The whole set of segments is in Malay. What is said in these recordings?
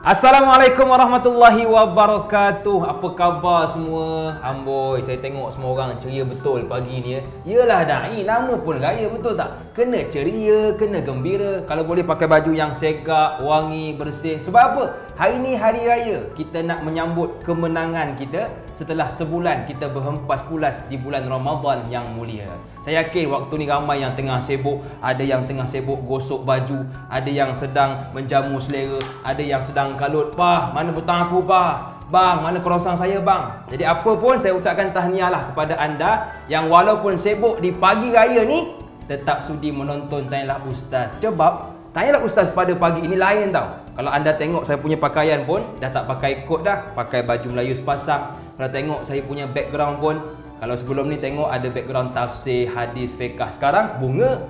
Assalamualaikum warahmatullahi wabarakatuh. Apa khabar semua? Amboi, saya tengok semua orang ceria betul pagi ni ya. Yalah da'i, nama pun raya, betul tak? Kena ceria, kena gembira. Kalau boleh pakai baju yang segak, wangi, bersih. Sebab apa? Hari ni hari raya. Kita nak menyambut kemenangan kita setelah sebulan kita berhempas pulas di bulan Ramadan yang mulia. Saya yakin waktu ni ramai yang tengah sibuk. Ada yang tengah sibuk gosok baju, ada yang sedang menjamu selera, ada yang sedang kalut, "Pah, mana butang aku, Pah? Bang, mana kerongsang saya, bang?" Jadi apa pun saya ucapkan tahniah lah kepada anda yang walaupun sibuk di pagi raya ni tetap sudi menonton Tanyalah Ustaz. Sebab Tanyalah Ustaz pada pagi ini lain tau. Kalau anda tengok saya punya pakaian pun dah tak pakai kot dah, pakai baju Melayu sepasang. Kalau tengok saya punya background pun, kalau sebelum ni tengok ada background tafsir, hadis, fiqh. Sekarang bunga.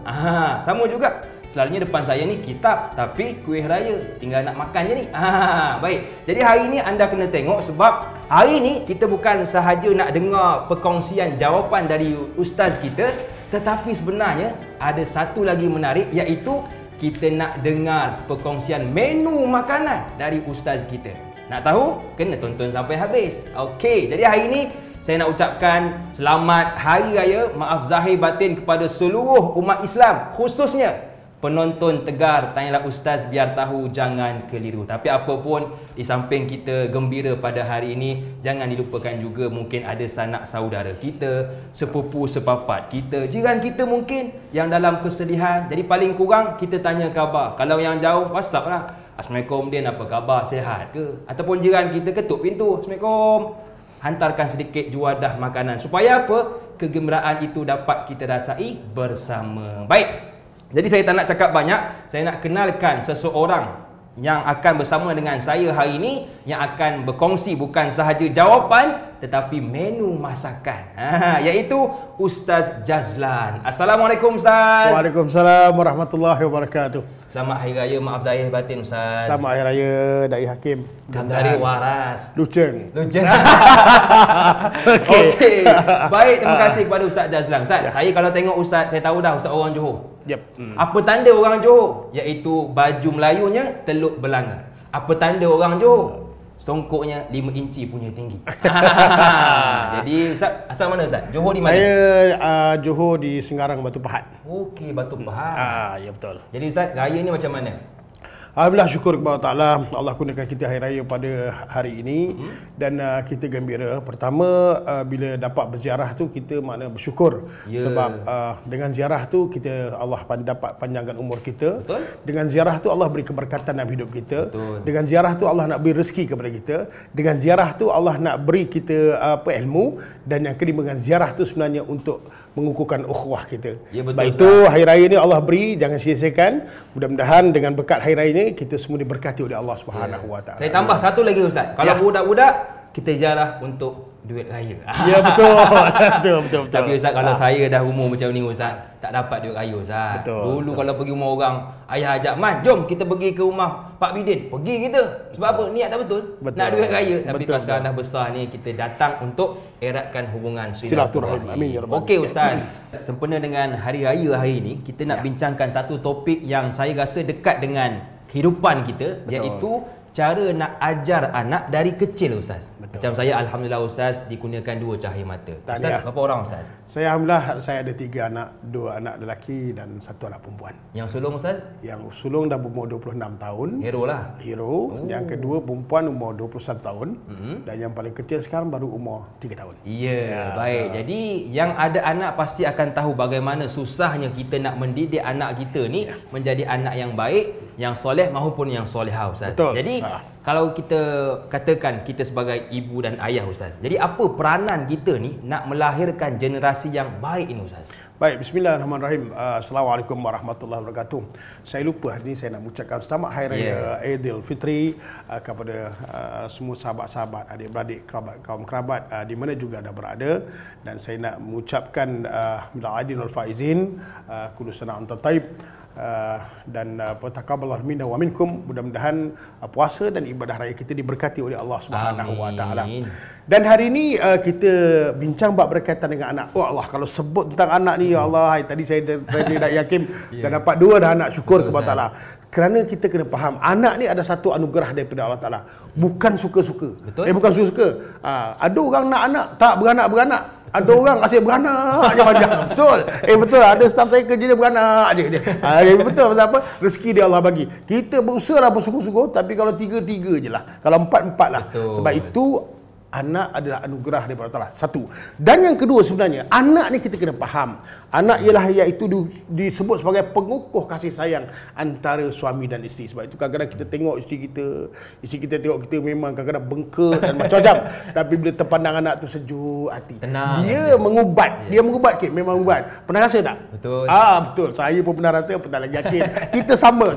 Sama juga. Selalunya depan saya ni kitab, tapi kuih raya. Tinggal nak makan je ni. Baik. Jadi hari ni anda kena tengok sebab hari ni kita bukan sahaja nak dengar perkongsian jawapan dari ustaz kita, tetapi sebenarnya ada satu lagi menarik, iaitu kita nak dengar perkongsian menu makanan dari ustaz kita. Nak tahu? Kena tonton sampai habis. Okey, jadi hari ni saya nak ucapkan selamat Hari Raya, maaf zahir batin kepada seluruh umat Islam, khususnya penonton tegar Tanyalah Ustaz, biar tahu jangan keliru. Tapi apa pun, di samping kita gembira pada hari ini, jangan dilupakan juga mungkin ada sanak saudara kita, sepupu sepapat kita, jiran kita mungkin yang dalam kesedihan. Jadi paling kurang kita tanya khabar. Kalau yang jauh, WhatsApp lah. "Assalamualaikum Din, apa khabar? Sihat ke?" Ataupun jiran kita ketuk pintu, "Assalamualaikum." Hantarkan sedikit juadah makanan. Supaya apa? Kegembiraan itu dapat kita rasai bersama. Baik. Jadi saya tak nak cakap banyak. Saya nak kenalkan seseorang yang akan bersama dengan saya hari ini, yang akan berkongsi bukan sahaja jawapan tetapi menu masakan. Iaitu Ustaz Jazlan. Assalamualaikum Ustaz. Waalaikumsalam warahmatullahi wabarakatuh. Selamat Hari Raya, maaf zahir batin Ustaz. Selamat Hari Raya Dai Hakim. Kandari waras. Luceng. Luceng. Okey. Baik, terima kasih kepada Ustaz Jazlan. Ustaz, saya kalau tengok Ustaz, saya tahu dah Ustaz orang Johor. Yep. Apa tanda orang Johor? Iaitu baju Melayunya teluk belanga. Apa tanda orang Johor? Songkoknya 5 inci punya tinggi. Jadi Ustaz, asal mana Ustaz? Johor di mana? Saya Johor di Sengarang Batu Pahat. Okey, Batu Pahat. Ya betul. Jadi Ustaz, raya ni macam mana? Alhamdulillah, syukur kepada Allah Ta'ala. Allah gunakan kita hari raya pada hari ini dan kita gembira. Pertama, bila dapat berziarah tu kita makna bersyukur. Sebab dengan ziarah tu kita Allah dapat panjangkan umur kita. Betul. Dengan ziarah tu Allah beri keberkatan dalam hidup kita. Betul. Dengan ziarah tu Allah nak beri rezeki kepada kita. Dengan ziarah tu Allah nak beri kita ilmu. Dan yang kedua, dengan ziarah tu sebenarnya untuk mengukuhkan ukhuwah kita. Ya, betul, sebab itu hari raya ni Allah beri, jangan sia-siakan. Mudah-mudahan dengan berkat hari raya ni kita semua diberkati oleh Allah Subhanahu Wa Taala. Saya tambah satu lagi Ustaz. Kalau budak-budak kita ziarah untuk duit raya. Ya betul. betul. Tapi Ustaz, kalau saya dah umur macam ni Ustaz, tak dapat duit raya Ustaz. Dulu kalau pergi rumah orang, ayah ajak, "Man, jom kita pergi ke rumah Pak Bidin." Pergi kita. Sebab apa? Niat tak betul. Nak duit raya. Tapi pasal dah besar ni, kita datang untuk eratkan hubungan silaturahim. Amin ya rabbal. Okey Ustaz, sempena dengan hari raya hari ini, kita nak bincangkan satu topik yang saya rasa dekat dengan kehidupan kita, iaitu cara nak ajar anak dari kecil Ustaz. Macam saya, alhamdulillah Ustaz, dikurniakan 2 cahaya mata. Ustaz, berapa orang Ustaz? Saya alhamdulillah, saya ada 3 anak, 2 anak lelaki dan 1 anak perempuan. Yang sulung Ustaz? Yang sulung dah berumur 26 tahun. Hero lah. Hero. Yang kedua perempuan umur 21 tahun. Dan yang paling kecil sekarang baru umur 3 tahun. Ya, baik. Jadi yang ada anak pasti akan tahu bagaimana susahnya kita nak mendidik anak kita ni menjadi anak yang baik, yang soleh maupun yang solehah Ustaz. Betul. Jadi kalau kita katakan kita sebagai ibu dan ayah Ustaz, jadi apa peranan kita ni nak melahirkan generasi yang baik ini Ustaz? Baik, bismillahirrahmanirrahim. Assalamualaikum warahmatullahi wabarakatuh. Saya lupa hari ini saya nak mengucapkan selamat Hari Raya Aidilfitri kepada semua sahabat-sahabat, adik-beradik, kaum kerabat di mana juga anda berada, dan saya nak mengucapkan minal aidin wal faizin, kullu sana anta taib. Dan taqabbalallahu minna wa minkum. Mudah-mudahan puasa dan ibadah raya kita diberkati oleh Allah Subhanahu Wa Taala. Amin. Dan hari ini kita bincang bab berkaitan dengan anak. Oh Allah, kalau sebut tentang anak ni, ya Allah, tadi saya tidak yakin dan dapat 2 dah anak, syukur kepada Allah. Kerana kita kena faham, anak ni ada satu anugerah daripada Allah Taala. Bukan suka-suka. Bukan suka-suka. Ada orang nak anak, tak beranak-beranak. Ada orang asyik beranak je macam. Betul. Betul. Ada staff saya kerja dia beranak dia. Betul. Pasal apa? Rezeki dia Allah bagi. Kita berusaha lah bersungguh-sungguh, tapi kalau 3 je lah. Kalau 4 lah. Betul. Sebab itu anak adalah anugerah daripada Allah. Satu. Dan yang kedua sebenarnya, anak ni kita kena faham. Anak ialah iaitu disebut sebagai pengukuh kasih sayang antara suami dan isteri. Sebab itu kadang-kadang kita tengok isteri kita tengok kita memang kadang-kadang bengkak dan macam-macam. Tapi bila terpandang anak tu sejuk hati. Tenang. Dia mengubat. Dia mengubat ke? Memang mengubat. Pernah rasa tak? Betul. Betul. Saya pun pernah rasa, pernah lagi yakin. Kita sama.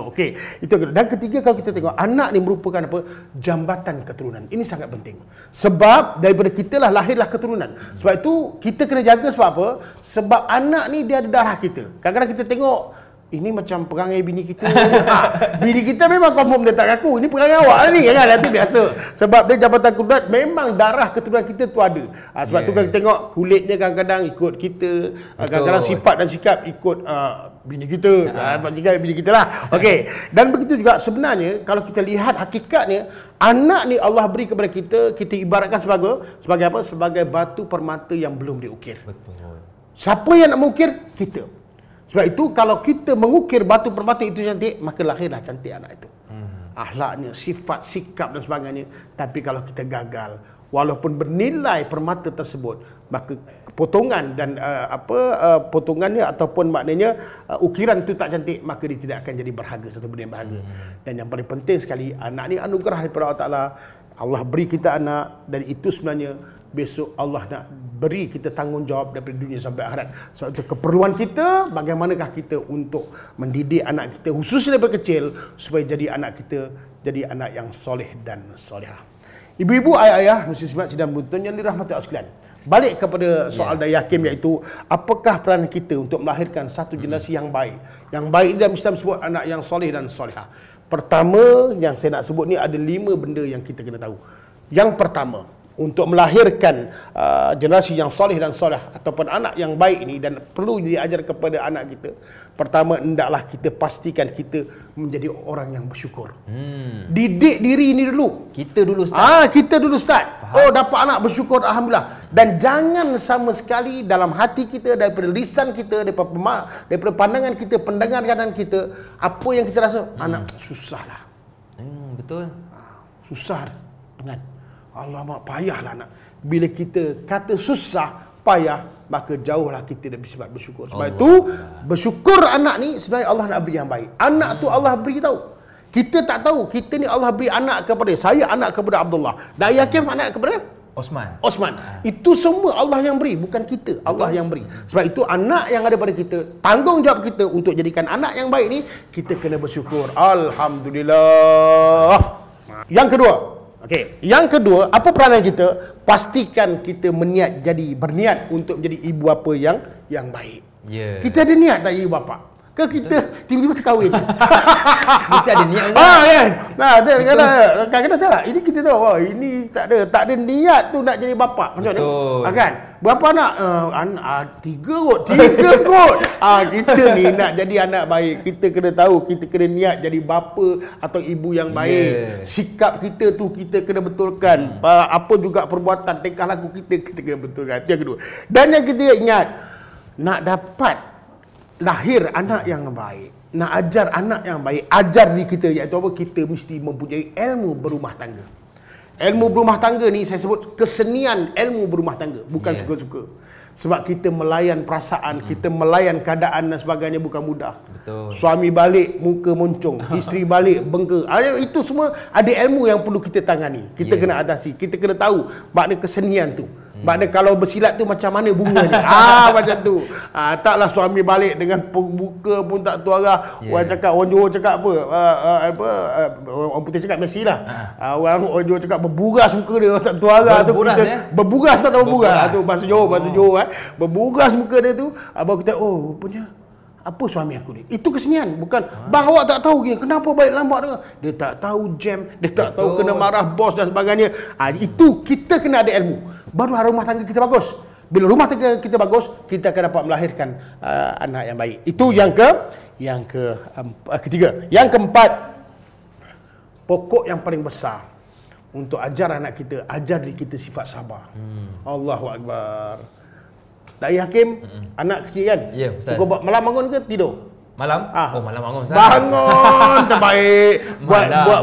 Okey. Itu kedua. Dan ketiga, kalau kita tengok, anak ni merupakan apa? Jambatan keturunan. Ini sangat penting. Sebab daripada kita lah lahirlah keturunan. Sebab itu kita kena jaga. Sebab apa? Sebab anak ni dia ada darah kita. Kadang-kadang kita tengok ini macam perangai bini kita. Bini kita memang confirm dia tak ngaku. Ini perangai awak ni kan. Itu biasa. Sebab dia jabatan keturunan, memang darah keturunan kita tu ada. Sebab tu kan kita tengok kulitnya kadang-kadang ikut kita. Kadang-kadang sifat dan sikap ikut bini kita. Sikap bini kita lah. Okey. Dan begitu juga sebenarnya kalau kita lihat hakikatnya, anak ni Allah beri kepada kita, kita ibaratkan sebagai apa? Sebagai batu permata yang belum diukir. Betul. Siapa yang nak mengukir? Kita. Sebab itu kalau kita mengukir batu permata itu cantik, maka lahirlah cantik anak itu. Akhlaknya, sifat, sikap dan sebagainya. Tapi kalau kita gagal, walaupun bernilai permata tersebut, maka potongan dan potongannya ataupun maknanya ukiran itu tak cantik, maka dia tidak akan jadi berharga, satu benda yang berharga. Dan yang paling penting sekali, anak ni anugerah daripada Allah Taala. Allah beri kita anak, dan itu sebenarnya besok Allah nak beri kita tanggungjawab daripada dunia sampai akhirat. Sebab itu keperluan kita, bagaimanakah kita untuk mendidik anak kita, khususnya daripada kecil, supaya jadi anak kita jadi anak yang soleh dan solehah. Ibu-ibu, ayah-ayah, muslim-muslimat sidang penonton yang dirahmati Allah sekalian. Balik kepada soal Dai Hakim, iaitu apakah peranan kita untuk melahirkan satu generasi yang baik. Yang baik dalam Islam sebut anak yang soleh dan solehah. Pertama yang saya nak sebut ni ada 5 benda yang kita kena tahu. Yang pertama, untuk melahirkan generasi yang soleh dan soleh ataupun anak yang baik ini, dan perlu diajar kepada anak kita, pertama hendaklah kita pastikan kita menjadi orang yang bersyukur. Didik diri ini dulu. Kita dulu start. Kita dulu start. Faham. Oh, dapat anak, bersyukur, alhamdulillah. Dan jangan sama sekali dalam hati kita, daripada lisan kita, daripada pandangan kita, pendengaran kita, apa yang kita rasa, anak susahlah. Betul. Susah dengan alamak, payahlah nak. Bila kita kata susah, payah, maka jauhlah kita dari sifat bersyukur. Sebab itu, bersyukur anak ni sebenarnya Allah nak beri yang baik. Anak tu Allah beri tahu. Kita tak tahu. Kita ni Allah beri anak kepada saya, anak kepada Abdullah. Dai Hakim anak kepada Osman. Itu semua Allah yang beri, bukan kita. Allah yang beri. Sebab itu anak yang ada pada kita, tanggungjawab kita untuk jadikan anak yang baik ni, kita kena bersyukur. Alhamdulillah. Yang kedua, yang kedua, apa peranan kita? Pastikan kita berniat untuk menjadi ibu bapa yang baik. Kita ada niat tak jadi bapa? Ke kita tiba-tiba terkahwin? Mesti ada niat. Kan? Kadang-kadang tak. Ini kita tahu, ini tak ada niat tu nak jadi bapa. Macam mana? Kan? Berapa anak? 3 kot. Kita ni nak jadi anak baik. Kita kena tahu, kita kena niat jadi bapa atau ibu yang baik. Sikap kita tu kita kena betulkan. Apa juga perbuatan, tingkah laku kita kena betulkan. Itu yang kedua. Dan yang ketiga, ingat, nak dapat lahir anak yang baik, nak ajar anak yang baik, ajar diri kita, iaitu apa? Kita mesti mempunyai ilmu berumah tangga. Ilmu berumah tangga ni saya sebut kesenian ilmu berumah tangga, bukan suka-suka. Sebab kita melayan perasaan, kita melayan keadaan dan sebagainya bukan mudah. Betul. Suami balik muka moncong, isteri balik bengkak. Itu semua ada ilmu yang perlu kita tangani. Kita kena atasi, kita kena tahu makna kesenian tu. Makna kalau bersilat tu macam mana bunganya. Macam tu. Taklah suami balik dengan muka pun tak tahu arah. Orang Johor cakap apa? Orang putih cakap mestilah. Orang Johor cakap berburas muka dia, tak tahu arah tu. Berburas tak tahu berburas. Tu bahasa Johor, Berburas muka dia tu. Baru kita, rupanya Apa suami aku ni? Itu kesenian. Bukan, bang awak tak tahu gini. Kenapa balik lambat dia? Dia tak tahu jam. Dia tak tahu kena marah bos dan sebagainya. Itu kita kena ada ilmu. Baru rumah tangga kita bagus. Bila rumah tangga kita bagus, kita akan dapat melahirkan anak yang baik. Itu ketiga. Yang keempat, pokok yang paling besar untuk ajar anak kita, ajar diri kita sifat sabar. Allahu Akbar. Dai Hakim, anak kecil kan? Ya, Ustaz. Pukul malam bangun ke tidur? Malam? Oh, malam bangun Ustaz. Bangun terbaik.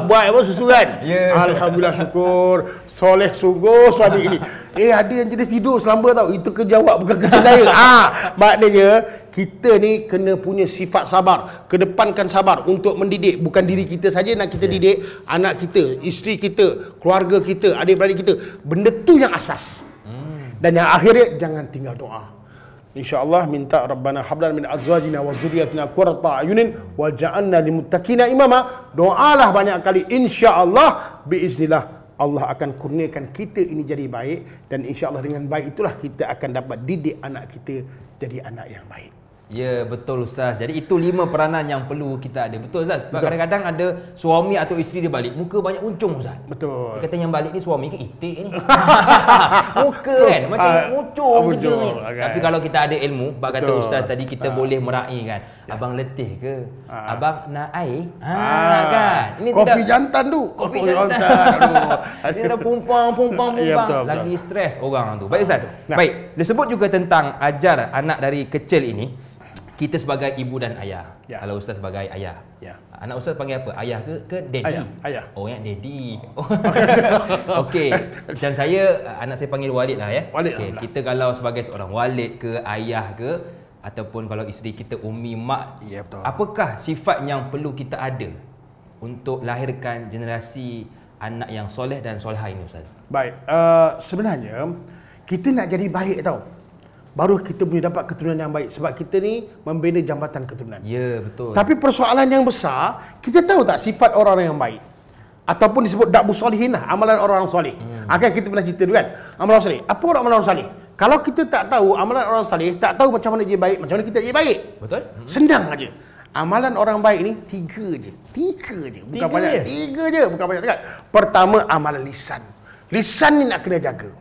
Buat apa susu kan? Ya. Alhamdulillah, syukur. Soleh sungguh suami ini. Ada yang jenis tidur selamba tau. Itu kerja awak, bukan kerja saya. Maknanya kita ni kena punya sifat sabar. Kedepankan sabar untuk mendidik. Bukan diri kita saja nak kita didik, anak kita, isteri kita, keluarga kita, adik-beradik kita. Benda tu yang asas. Dan yang akhirnya, jangan tinggal doa. InsyaAllah minta Rabbana hablana min azwajina wa zurriyatina qurrata ayunin waj'alna lil muttaqina imama. Doalah banyak kali, insya-Allah biiznillah Allah akan kurniakan kita ini jadi baik, dan insya-Allah dengan baik itulah kita akan dapat didik anak kita jadi anak yang baik. Ya, betul Ustaz. Jadi itu 5 peranan yang perlu kita ada. Betul Ustaz? Sebab kadang-kadang ada suami atau isteri dia balik, muka banyak uncung Ustaz. Betul. Dia kata yang balik ni suami ke itik ni? Muka kan macam uncung kerjanya. Okay. Tapi kalau kita ada ilmu, bab kata Ustaz tadi, kita boleh meraihkan. Abang letih ke? Abang nak air? Kan? Ini Kopi jantan tu. Kopi jantan. Dia dah pumpang. Ya, betul. Lagi stres orang tu. Baik Ustaz. Baik. Dia sebut juga tentang ajar anak dari kecil ini. Kita sebagai ibu dan ayah. Kalau Ustaz sebagai ayah. Anak Ustaz panggil apa? Ayah ke daddy? Ayah. Oh, yang daddy. Okey. Dan anak saya panggil Walid lah ya. Walid. Okay. Kita kalau sebagai seorang walid ke, ayah ke, ataupun kalau isteri kita ummi, mak, ya, betul. Apakah sifat yang perlu kita ada untuk lahirkan generasi anak yang soleh dan solehah ini Ustaz? Baik. Sebenarnya kita nak jadi baik tau, baru kita boleh dapat keturunan yang baik. Sebab kita ni membina jambatan keturunan. Ya, betul. Tapi persoalan yang besar, kita tahu tak sifat orang yang baik? Ataupun disebut da'bu solihin lah, amalan orang soleh. Kan kita pernah cerita dulu kan, amalan soleh. Apa orang amalan soleh? Kalau kita tak tahu amalan orang soleh, tak tahu macam mana jadi baik, macam mana kita jadi baik. Betul. Senang aja. Amalan orang baik ni 3 je. Bukan banyak. 3 je, bukan banyak sangat. Pertama, amalan lisan. Lisan ni nak kena jaga.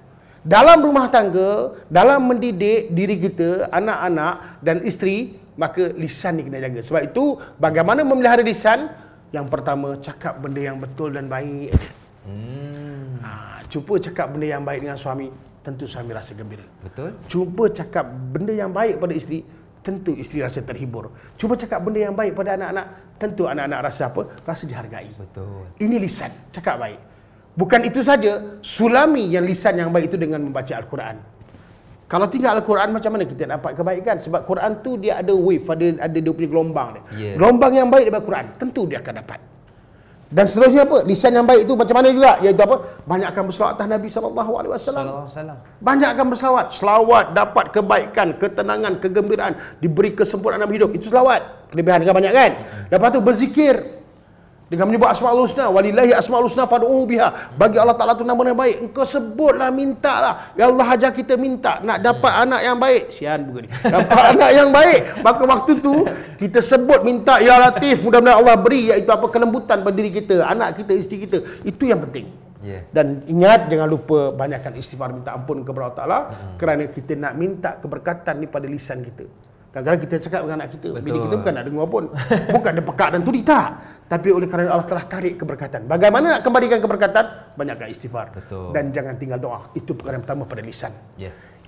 Dalam rumah tangga, dalam mendidik diri kita, anak-anak dan isteri, maka lisan ni kena jaga. Sebab itu, bagaimana memelihara lisan? Yang pertama, cakap benda yang betul dan baik. Cuba cakap benda yang baik dengan suami, tentu suami rasa gembira. Betul. Cuba cakap benda yang baik pada isteri, tentu isteri rasa terhibur. Cuba cakap benda yang baik pada anak-anak, tentu anak-anak rasa apa? Rasa dihargai. Betul. Ini lisan, cakap baik. Bukan itu saja, sulami yang lisan yang baik itu dengan membaca Al-Quran. Kalau tinggal Al-Quran, macam mana kita dapat kebaikan? Sebab Quran tu dia ada wave, ada dia punya gelombang dia. Yeah. Gelombang yang baik daripada Quran, tentu dia akan dapat. Dan seterusnya apa? Lisan yang baik itu macam mana juga? Iaitu apa? Banyakkan berselawat atas Nabi SAW. Banyakkan berselawat. Selawat dapat kebaikan, ketenangan, kegembiraan, diberi kesempurnaan dalam hidup. Itu selawat. Kelebihan kan banyak kan? Lepas tu berzikir dengan menyebut Asmaul Husna, walillahi Asmaul Husna fad'uhu biha. Bagi Allah Taala tu nama yang baik, engkau sebutlah, mintalah. Ya Allah, ajar kita minta nak dapat anak yang baik. Sian bukan ni. Dapat anak yang baik. Maka waktu tu kita sebut minta ya Latif, mudah-mudahan Allah beri, iaitu apa, kelembutan pada diri kita, anak kita, isteri kita. Itu yang penting. Dan ingat, jangan lupa banyakkan istighfar, minta ampun kepada Allah Taala, kerana kita nak minta keberkatan ni pada lisan kita. Kadang-kadang kita cakap dengan anak kita, bini kita bukan nak dengar pun. Bukan dia pekat dan tuli, tak. Tapi oleh kerana Allah telah tarik keberkatan. Bagaimana nak kembalikan keberkatan? Banyakkan istighfar. Betul. Dan jangan tinggal doa. Itu perkara yang pertama pada lisan.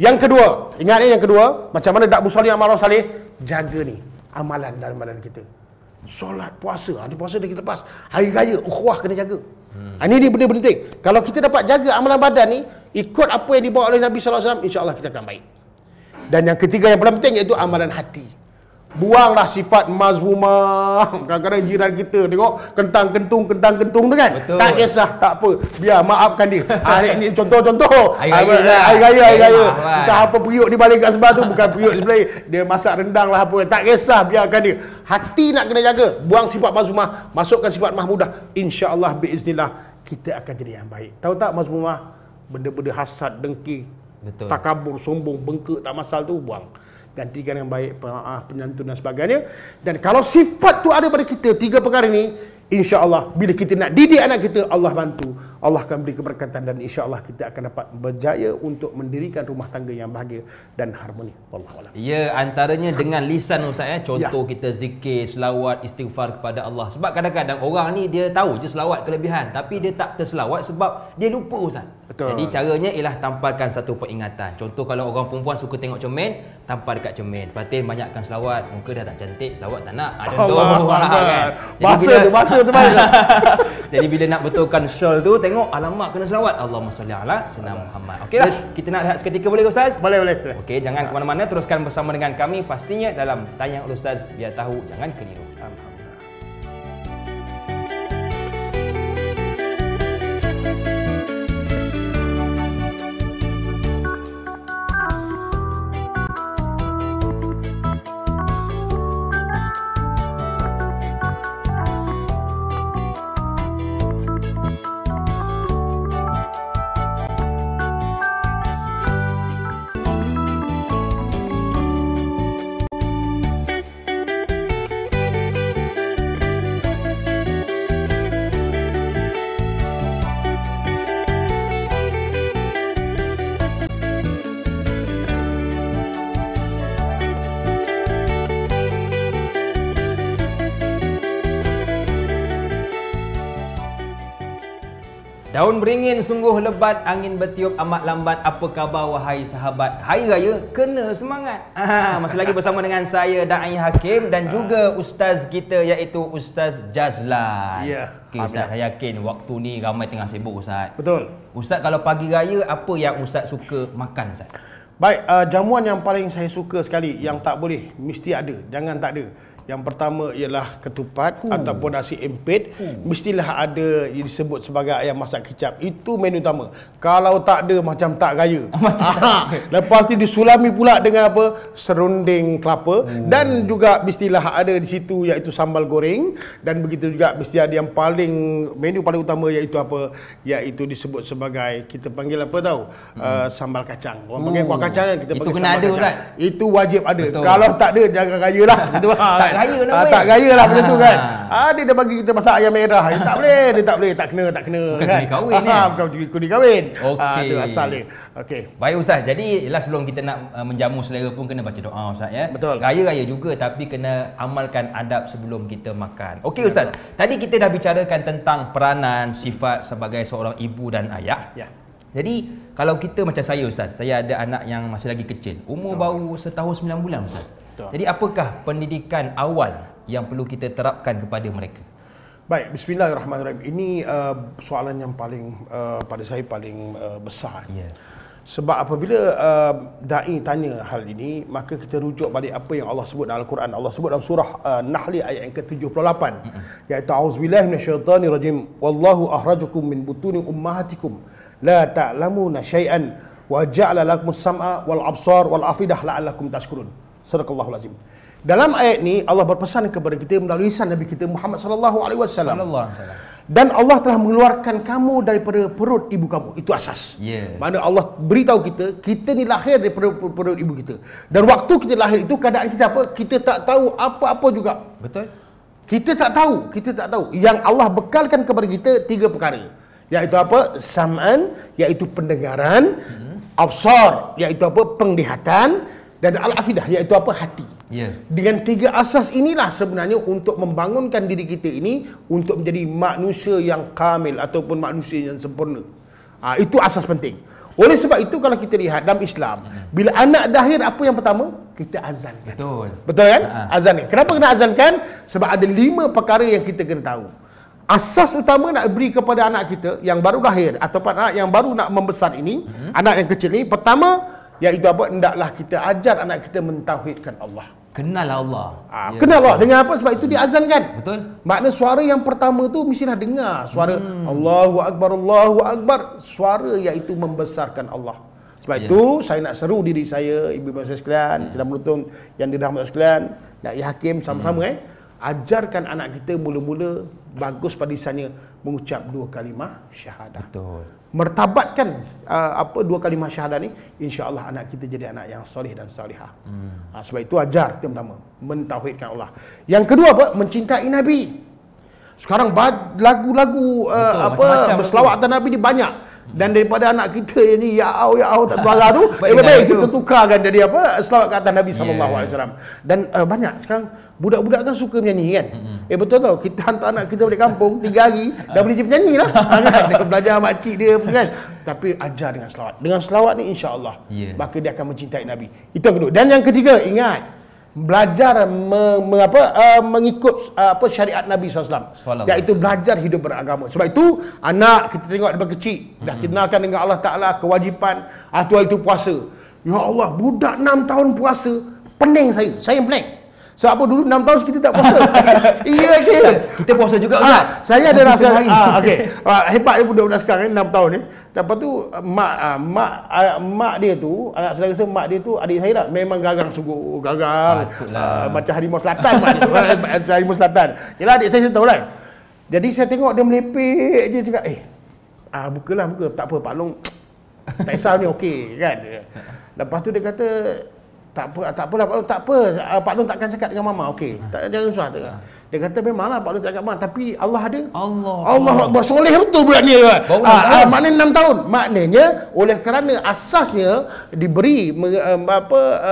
Yang kedua, ingat ni yang kedua, macam mana da'bu solih amalan salih? Jaga ni amalan dalam badan kita. Solat, puasa. Ni puasa dah kita lepas. Hari raya, ukhuwah kena jaga. Ini dia benda penting. Kalau kita dapat jaga amalan badan ni, ikut apa yang dibawa oleh Nabi SAW, insya-Allah kita akan baik. Dan yang ketiga yang paling penting, iaitu amalan hati. Buanglah sifat mazmumah. Kadang-kadang jiran kita tengok kentang-kentung tu kan. Betul. Tak kisah, tak apa. Biar maafkan dia. Hari ni contoh. Hari raya. Kita apa periuk di balik kat sebelah tu, bukan periuk di sebelah. Dia masak rendang lah apa. Tak kisah, biarkan dia. Hati nak kena jaga. Buang sifat mazmumah, masukkan sifat mahmudah. Insya-Allah biiznillah kita akan jadi yang baik. Tahu tak mazmumah? Benda-benda hasad, dengki, takabur, sombong, bengkak, tak masal tu buang. gantikan yang baik, pemaaf, penyantun dan sebagainya. Dan kalau sifat tu ada pada kita, 3 perkara ini, insya-Allah bila kita nak didik anak kita, Allah bantu, Allah akan beri keberkatan, dan insya-Allah kita akan dapat berjaya untuk mendirikan rumah tangga yang bahagia dan harmoni. Wallahu a'lam. Ya, antaranya dengan lisan Ustaz ya. Contoh kita zikir, selawat, istighfar kepada Allah. Sebab kadang-kadang orang ni dia tahu je selawat kelebihan, tapi dia tak terselawat sebab dia lupa Ustaz. Betul. Jadi caranya ialah tampalkan satu peringatan. Contoh kalau orang perempuan suka tengok cermin, tampal dekat cermin. Fatin banyakkan selawat, muka dah tak cantik, selawat tak nak. Contoh kan. Bahasa tu baik. Jadi bila nak betulkan shawl tu, tengok alamak kena selawat. Allahumma salli ala sayyidina Muhammad. Okeylah, kita nak rehat seketika boleh ke Ustaz? Boleh. Okey, jangan ke mana-mana, teruskan bersama dengan kami pastinya dalam Tanya Ustaz, biar tahu jangan keliru. Daun beringin sungguh lebat, angin bertiup amat lambat. Apa khabar wahai sahabat? Hari Raya kena semangat. Masih lagi bersama dengan saya Da'i Hakim dan juga ustaz kita iaitu Ustaz Jazlan. Ya. Okay, Ustaz, saya yakin waktu ni ramai tengah sibuk Ustaz. Betul. Ustaz, kalau pagi raya apa yang Ustaz suka makan Ustaz? Baik, jamuan yang paling saya suka sekali, yang tak boleh, mesti ada, jangan tak ada. Yang pertama ialah ketupat ataupun nasi empit. Mestilah ada yang disebut sebagai ayam masak kicap. Itu menu utama. Kalau tak ada macam tak raya. Lepas tu disulami pula dengan apa? Serunding kelapa. Dan juga mestilah ada di situ iaitu sambal goreng. Dan begitu juga mesti ada yang menu paling utama iaitu apa? Iaitu disebut sebagai, kita panggil apa tahu? Sambal kacang. Orang panggil kuah kacang, kita itu panggil kena sambal ada kacang. Ustaz. Itu wajib ada. Betul. Kalau tak ada jangan raya lah. Tak raya namanya. Tak raya lah benda tu kan. Dia dah bagi kita masak ayam merah. Dia tak boleh, tak kena. Bukan kan? kuni kahwin ya. Bukan kuni kahwin. Okey. Itu asal dia. Okey. Baik Ustaz, jadi ialah sebelum kita nak menjamu selera pun kena baca doa Ustaz ya. Betul. Raya-raya juga tapi kena amalkan adab sebelum kita makan. Okey Ustaz, tadi kita dah bicarakan tentang peranan sifat sebagai seorang ibu dan ayah. Ya. Jadi kalau kita macam saya Ustaz, saya ada anak yang masih lagi kecil, umur baru setahun 9 bulan Ustaz. Jadi apakah pendidikan awal yang perlu kita terapkan kepada mereka? Baik, bismillahirrahmanirrahim. Ini soalan yang paling pada saya paling besar. Ya. Sebab apabila da'i tanya hal ini, maka kita rujuk balik apa yang Allah sebut dalam Al-Quran. Allah sebut dalam surah Nahl ayat yang ke-78. Iaitu auzubillahi minasyaitanirrajim. Wallahu akhrajakum min butuni ummahatikum la ta'lamuna syai'an wa ja'ala lakumus sam'a wal absar wal afidah la'allakum tashkurun. Sadaqallahul azim. Dalam ayat ni Allah berpesan kepada kita melalui lisan Nabi kita Muhammad sallallahu alaihi wasallam. Dan Allah telah mengeluarkan kamu daripada perut ibu kamu. Itu asas. Mana Allah beritahu kita ni lahir daripada perut ibu kita. Dan waktu kita lahir itu keadaan kita apa? Kita tak tahu apa-apa juga. Betul? Kita tak tahu. Yang Allah bekalkan kepada kita 3 perkara. Iaitu apa? Sam'an, iaitu pendengaran, absar, iaitu apa? Penglihatan, dan al-afidah, iaitu apa? Hati. Dengan 3 asas inilah sebenarnya untuk membangunkan diri kita ini untuk menjadi manusia yang kamil ataupun manusia yang sempurna. Itu asas penting. Oleh sebab itu kalau kita lihat dalam Islam, bila anak lahir apa yang pertama? Kita azankan. Betul kan? Azankan. Kenapa kena azankan? Sebab ada 5 perkara yang kita kena tahu. Asas utama nak beri kepada anak kita yang baru lahir ataupun anak yang baru nak membesar ini, anak yang kecil ni, pertama iaitu apa? Hendaklah kita ajar anak kita mentauhidkan Allah. Kenal Allah. Kenal Allah. Dengan apa? Sebab itu diazankan. Betul. Makna suara yang pertama tu mestilah dengar. Suara Allahu Akbar. Suara iaitu membesarkan Allah. Sebab itu saya nak seru diri saya, ibu-ibu saya sekalian, sedang menonton yang dirahmati sekalian, Da'i Hakim sama-sama ajarkan anak kita mula-mula bagus pada lisannya mengucap 2 kalimah syahadah. Betul. Mertabatkan dua kalimah syahadah ni, insya-Allah anak kita jadi anak yang soleh dan solihah. Sebab itu ajar yang pertama, mentauhidkan Allah. Yang kedua apa? Mencintai Nabi. Sekarang lagu-lagu berselawat atas Nabi ni banyak. Dan daripada anak kita ni ya Allah tak tuala tu, lebih baik kita tukarkan jadi selawat ke atas Nabi sallallahu alaihi wasallam. Dan banyak sekarang budak-budak kan suka menyanyi kan. Betul tau, kita hantar anak kita balik kampung 3 hari dah boleh jadi penyanyi lah. Kan dia belajar makcik dia kan. Tapi ajar dengan selawat. Dengan selawat ni insya-Allah maka dia akan mencintai Nabi. Itu yang kedua. Dan yang ketiga, ingat belajar mengikut syariat Nabi SAW, iaitu belajar hidup beragama. Sebab itu anak kita tengok daripada kecil dah kenalkan dengan Allah Ta'ala, kewajipan itu puasa. Ya Allah, budak 6 tahun puasa, pening saya pening. Sebab apa, dulu 6 tahun kita tak puasa. Kita puasa juga Ustaz. Saya ada rasa hebat dia budak-budak sekarang 6 tahun ni. Lepas tu mak dia tu, anak saya rasa mak dia tu adik saya lah, memang garang, sungguh garang. Macam harimau selatan mak dia tu. Harimau selatan. Yalah, adik saya tahu lah. Jadi saya tengok dia melepek je, cakap buka. Tak apa Pak Long, tak kisah ni okey kan. Lepas tu dia kata tak apalah Pak Long, tak apa. Pak Long takkan cakap dengan mama. Okey, jangan susah. Dia kata memanglah Pak Long tak cakap dengan mama, tapi Allah ada. Allah Akbar, soleh betul budak ni kan. Maknanya 6 tahun. Maknanya oleh kerana asasnya diberi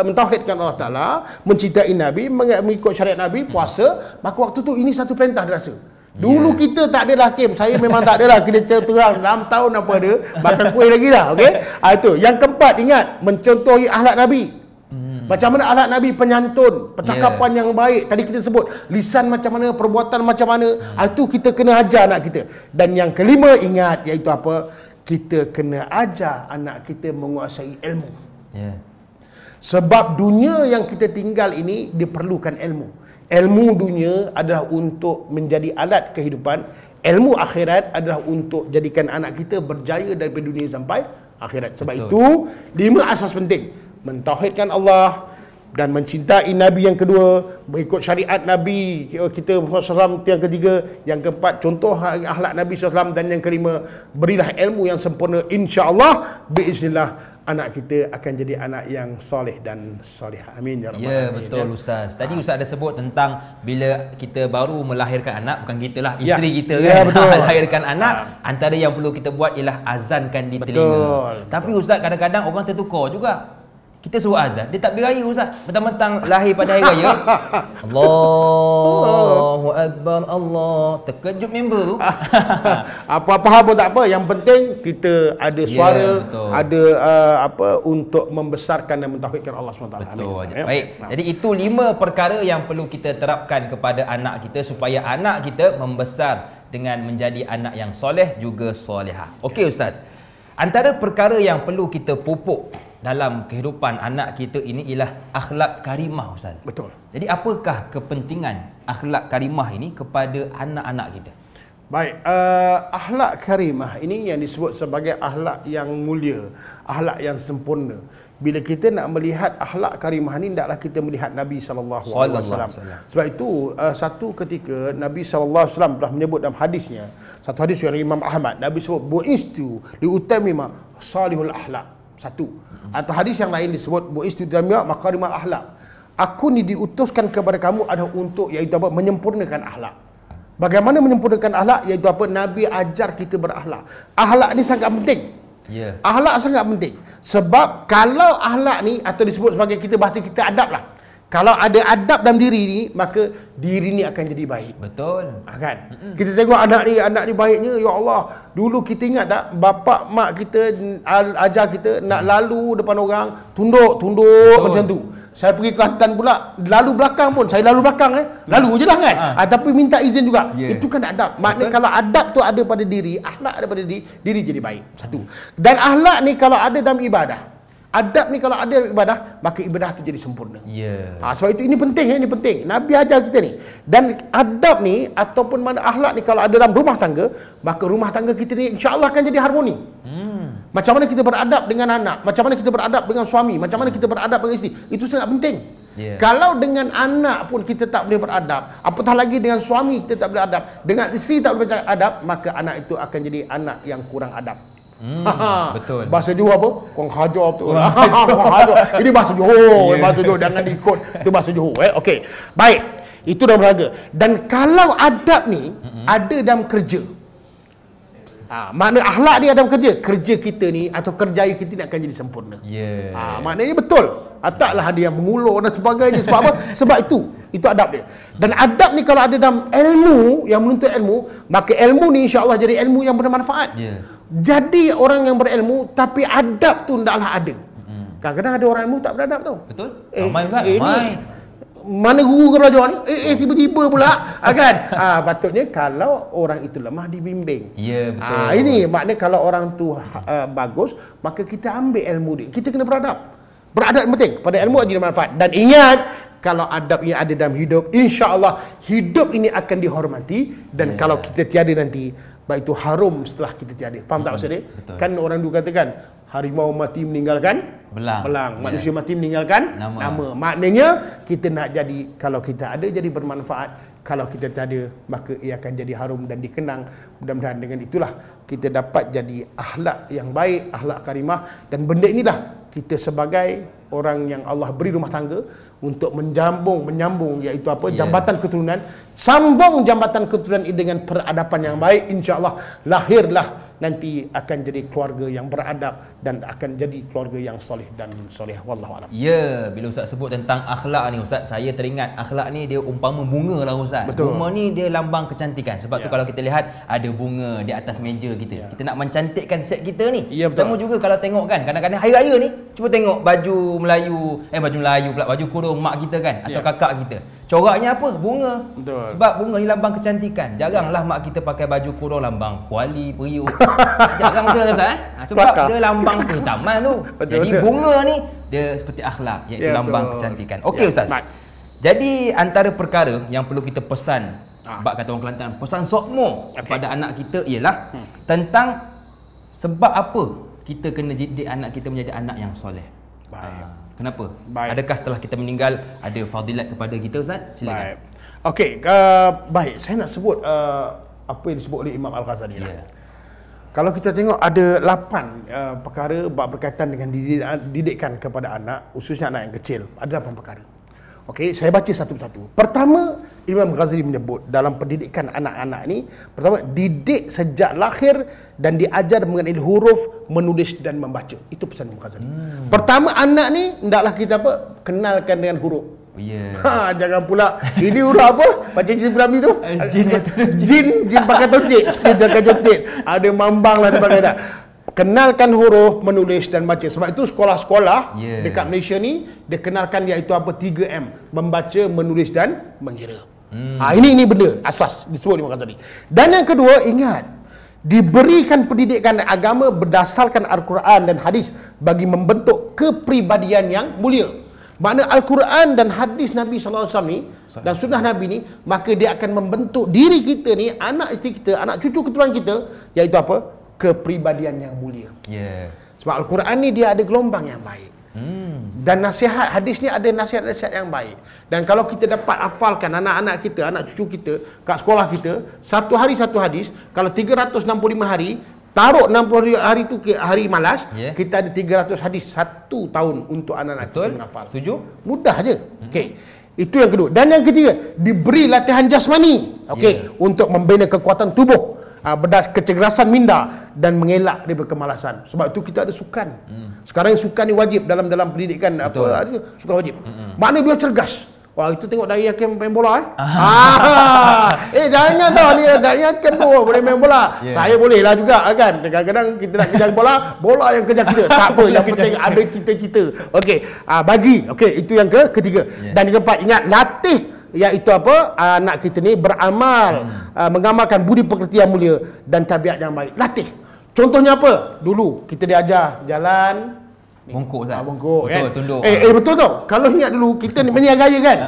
mentauhidkan Allah Taala, mencintai Nabi, mengikut syariat Nabi, puasa, maka waktu tu ini satu perintah dia rasa. Dulu kita tak ada hakim. Saya memang tak ada lah. Kita terang 6 tahun apa ada, makan kuih lagi lah. Okey. Itu. Yang keempat, ingat, mencontohi akhlak Nabi. Macam mana akhlak Nabi, penyantun, percakapan yang baik. Tadi kita sebut lisan macam mana, perbuatan macam mana. Itu kita kena ajar anak kita. Dan yang kelima, ingat, iaitu apa? Kita kena ajar anak kita menguasai ilmu. Sebab dunia yang kita tinggal ini diperlukan ilmu. Ilmu dunia adalah untuk menjadi alat kehidupan. Ilmu akhirat adalah untuk jadikan anak kita berjaya dari dunia sampai akhirat. Sebab itu 5 asas penting. Mentauhidkan Allah dan mencintai Nabi yang kedua, mengikut syariat Nabi kita SAW yang ketiga, yang keempat contoh akhlak Nabi SAW, dan yang kelima berilah ilmu yang sempurna. InsyaAllah biiznillah anak kita akan jadi anak yang soleh dan solehah. Amin ya rabbal alamin. Betul Ustaz. Tadi Ustaz ada sebut tentang bila kita baru melahirkan anak, bukan kita lah, isteri kita kan. Betul. Lahirkan anak, antara yang perlu kita buat ialah azankan di telinga. Tapi Ustaz, kadang-kadang orang tertukar juga. Kita suruh azan, dia tak beraya Ustaz. Mentang-mentang lahir pada hari raya, Allahu Akbar, Allah. Terkejut member tu. Apa-apa pun tak apa. Yang penting kita ada suara, ada untuk membesarkan dan mentauhidkan Allah SWT. Betul. Baik. Jadi itu 5 perkara yang perlu kita terapkan kepada anak kita supaya anak kita membesar dengan menjadi anak yang soleh juga solehah. Okey Ustaz. Antara perkara yang perlu kita pupuk dalam kehidupan anak kita ini ialah akhlak karimah Ustaz. Betul. Jadi apakah kepentingan akhlak karimah ini kepada anak-anak kita? Baik, akhlak karimah ini yang disebut sebagai akhlak yang mulia, akhlak yang sempurna. Bila kita nak melihat akhlak karimah ini, hendaklah kita melihat Nabi SAW. Sebab itu satu ketika Nabi SAW telah menyebut dalam hadisnya, satu hadis yang Imam Ahmad, Nabi sebut bu'istu liutamima salihul akhlak. Satu. Atau hadis yang lain disebut bu'istu liutamima makarimal akhlak. Aku ni diutuskan kepada kamu adalah untuk, iaitu apa? Menyempurnakan akhlak. Bagaimana menyempurnakan akhlak? Iaitu apa? Nabi ajar kita berakhlak. Akhlak ni sangat penting. Akhlak sangat penting. Sebab kalau akhlak ni, atau disebut sebagai kita bahasa kita adab lah. Kalau ada adab dalam diri ni, maka diri ni akan jadi baik. Betul. Kan? Kita tengok anak ni baiknya, ya Allah. Dulu kita ingat tak, bapak mak kita ajar kita nak lalu depan orang, tunduk macam tu. Saya pergi Kelantan pula, lalu belakang pun, saya lalu belakang lalu je lah kan. Tapi minta izin juga. Itu kan adab. Maknanya kalau adab tu ada pada diri, akhlak ada pada diri jadi baik. Satu. Dan akhlak ni kalau ada dalam ibadah, adab ni kalau ada dalam ibadah, maka ibadah tu jadi sempurna. Sebab itu ini penting. Ini penting. Nabi ajar kita ni. Dan adab ni ataupun mana akhlak ni kalau ada dalam rumah tangga, maka rumah tangga kita ni insya-Allah akan jadi harmoni. Macam mana kita beradab dengan anak, macam mana kita beradab dengan suami, macam mana kita beradab dengan isteri, itu sangat penting. Kalau dengan anak pun kita tak boleh beradab, apatah lagi dengan suami kita tak boleh adab, dengan isteri tak boleh beradab, maka anak itu akan jadi anak yang kurang adab. Betul. Bahasa Johor apa? Kurang hajar betul. Kurang hajar. Ini bahasa Johor, bahasa Johor, jangan diikut. Itu bahasa Johor. Okey. Baik. Itu dalam berharga. Dan kalau adab ni ada dalam kerja. Makna akhlak dia dalam kerja. Kerja kita ni atau kerjaya kita ni akan jadi sempurna. Maknanya betul. Taklah ada yang mengulur dan sebagainya. Sebab apa? Sebab itu adab dia. Dan adab ni kalau ada dalam ilmu, yang menuntut ilmu, maka ilmu ni insya-Allah jadi ilmu yang bermanfaat. Jadi orang yang berilmu tapi adab tu ndaklah ada. Kadang-kadang ada orang ilmu tak beradab tau. Betul? Ramai Ustaz, ramai. Mana guru ke belajar ni? Tiba-tiba pula kan? Patutnya kalau orang itu lemah dibimbing. Ya, betul. Ini makna kalau orang tu bagus, maka kita ambil ilmu dia. Kita kena beradab. Beradab penting. Pada ilmu ada manfaat. Dan ingat, kalau adab ini ada dalam hidup, insya-Allah hidup ini akan dihormati. Dan kalau kita tiada nanti, baik itu harum setelah kita tiada. Faham tak maksud dia? Kan orang dulu katakan, harimau mati meninggalkan belang. Manusia mati meninggalkan nama. Maknanya kita nak jadi, kalau kita ada jadi bermanfaat, kalau kita tiada maka ia akan jadi harum dan dikenang. Mudah-mudahan dengan itulah kita dapat jadi akhlak yang baik, akhlak karimah. Dan benda inilah kita sebagai orang yang Allah beri rumah tangga untuk menyambung iaitu apa? Jambatan keturunan. Sambung jambatan keturunan ini dengan peradaban yang baik, insya-Allah lahirlah nanti akan jadi keluarga yang beradab dan akan jadi keluarga yang soleh dan soleh. Wallahu a'lam. Ya, bila Ustaz sebut tentang akhlak ni Ustaz, saya teringat akhlak ni dia umpama bunga lah Ustaz. Betul. Bunga ni dia lambang kecantikan. Sebab tu kalau kita lihat ada bunga di atas meja kita. Kita nak mencantikkan set kita ni. Sama juga kalau tengok kan, kadang-kadang hari raya ni cuba tengok baju Melayu pula, baju kurung mak kita kan atau kakak kita. Coraknya apa? Bunga. Betul. Sebab bunga ni lambang kecantikan. Jaranglah mak kita pakai baju kurung lambang kuali, periuk. Jarang betul Ustaz sebab dia lambang kehitaman tu. Jadi bunga ni dia seperti akhlak, iaitu lambang kecantikan. Okey Ustaz. Jadi antara perkara yang perlu kita pesan, bab kata orang Kelantan, pesan sokmo kepada anak kita ialah tentang sebab apa kita kena didik anak kita menjadi anak yang soleh. Kenapa? Adakah setelah kita meninggal ada fadilat kepada kita Ustaz? Silakan. Okey, baik. Saya nak sebut apa yang disebut oleh Imam Al-Ghazali lah. Kalau kita tengok ada 8 perkara berkaitan dengan didikan kepada anak, khususnya anak yang kecil. Ada 8 perkara. Okey, saya baca satu persatu. Pertama, Imam Ghazali menyebut dalam pendidikan anak-anak ni, pertama, didik sejak lahir dan diajar mengenai huruf, menulis dan membaca. Itu pesan Imam Ghazali. Pertama, anak ni hendaklah kita kenalkan dengan huruf. Jangan pula ini huruf apa? Macam cerita Piramli tu. Jin pakai toncit. Jin pakai toncit. Ada mambang lah dia tak. Kenalkan huruf, menulis dan baca. Sebab itu sekolah-sekolah dekat Malaysia ni dia kenalkan iaitu apa? 3M. Membaca, menulis dan mengira. Ini benda asas disebut Imam Ghazali. Dan yang kedua, ingat, diberikan pendidikan agama berdasarkan Al-Quran dan hadis bagi membentuk kepribadian yang mulia. Makna Al-Quran dan hadis Nabi SAW ni dan sunnah Nabi ni, maka dia akan membentuk diri kita ni, anak isteri kita, anak cucu keturunan kita, iaitu apa? Kepribadian yang mulia. Sebab Al-Quran ni dia ada gelombang yang baik. Dan nasihat hadis ni ada nasihat-nasihat yang baik. Dan kalau kita dapat hafalkan anak-anak kita, anak cucu kita kat sekolah kita, satu hari satu hadis, kalau 365 hari, taruh 60 hari tu hari malas, kita ada 300 hadis 1 tahun untuk anak-anak kita menghafal. Setuju? Mudah je. Okey. Itu yang kedua. Dan yang ketiga, diberi latihan jasmani. Okey, untuk membina kekuatan tubuh, kecergasan minda dan mengelak daripada kemalasan. Sebab itu kita ada sukan. Sekarang sukan ni wajib dalam pendidikan. Sukan wajib. Maknanya dia cergas. Wah, itu tengok Dai Hakim main bola jangan tahu ni Dai Hakim boleh main bola. Saya boleh lah juga kan. Kadang-kadang kita nak kejar bola yang kejar kita. Tak apa, yang penting ada cita-cita. Okey, bagi. Okey, itu yang ketiga. Dan yang keempat, ingat, latih iaitu apa? Anak kita ni beramal, mengamalkan budi pekerti yang mulia dan tabiat yang baik. Latih. Contohnya apa? Dulu kita diajar jalan bongkok Ustaz. Bongkok betul, kan. Tunduk. Betul tau. Kalau ingat dulu kita ni meniagaya kan.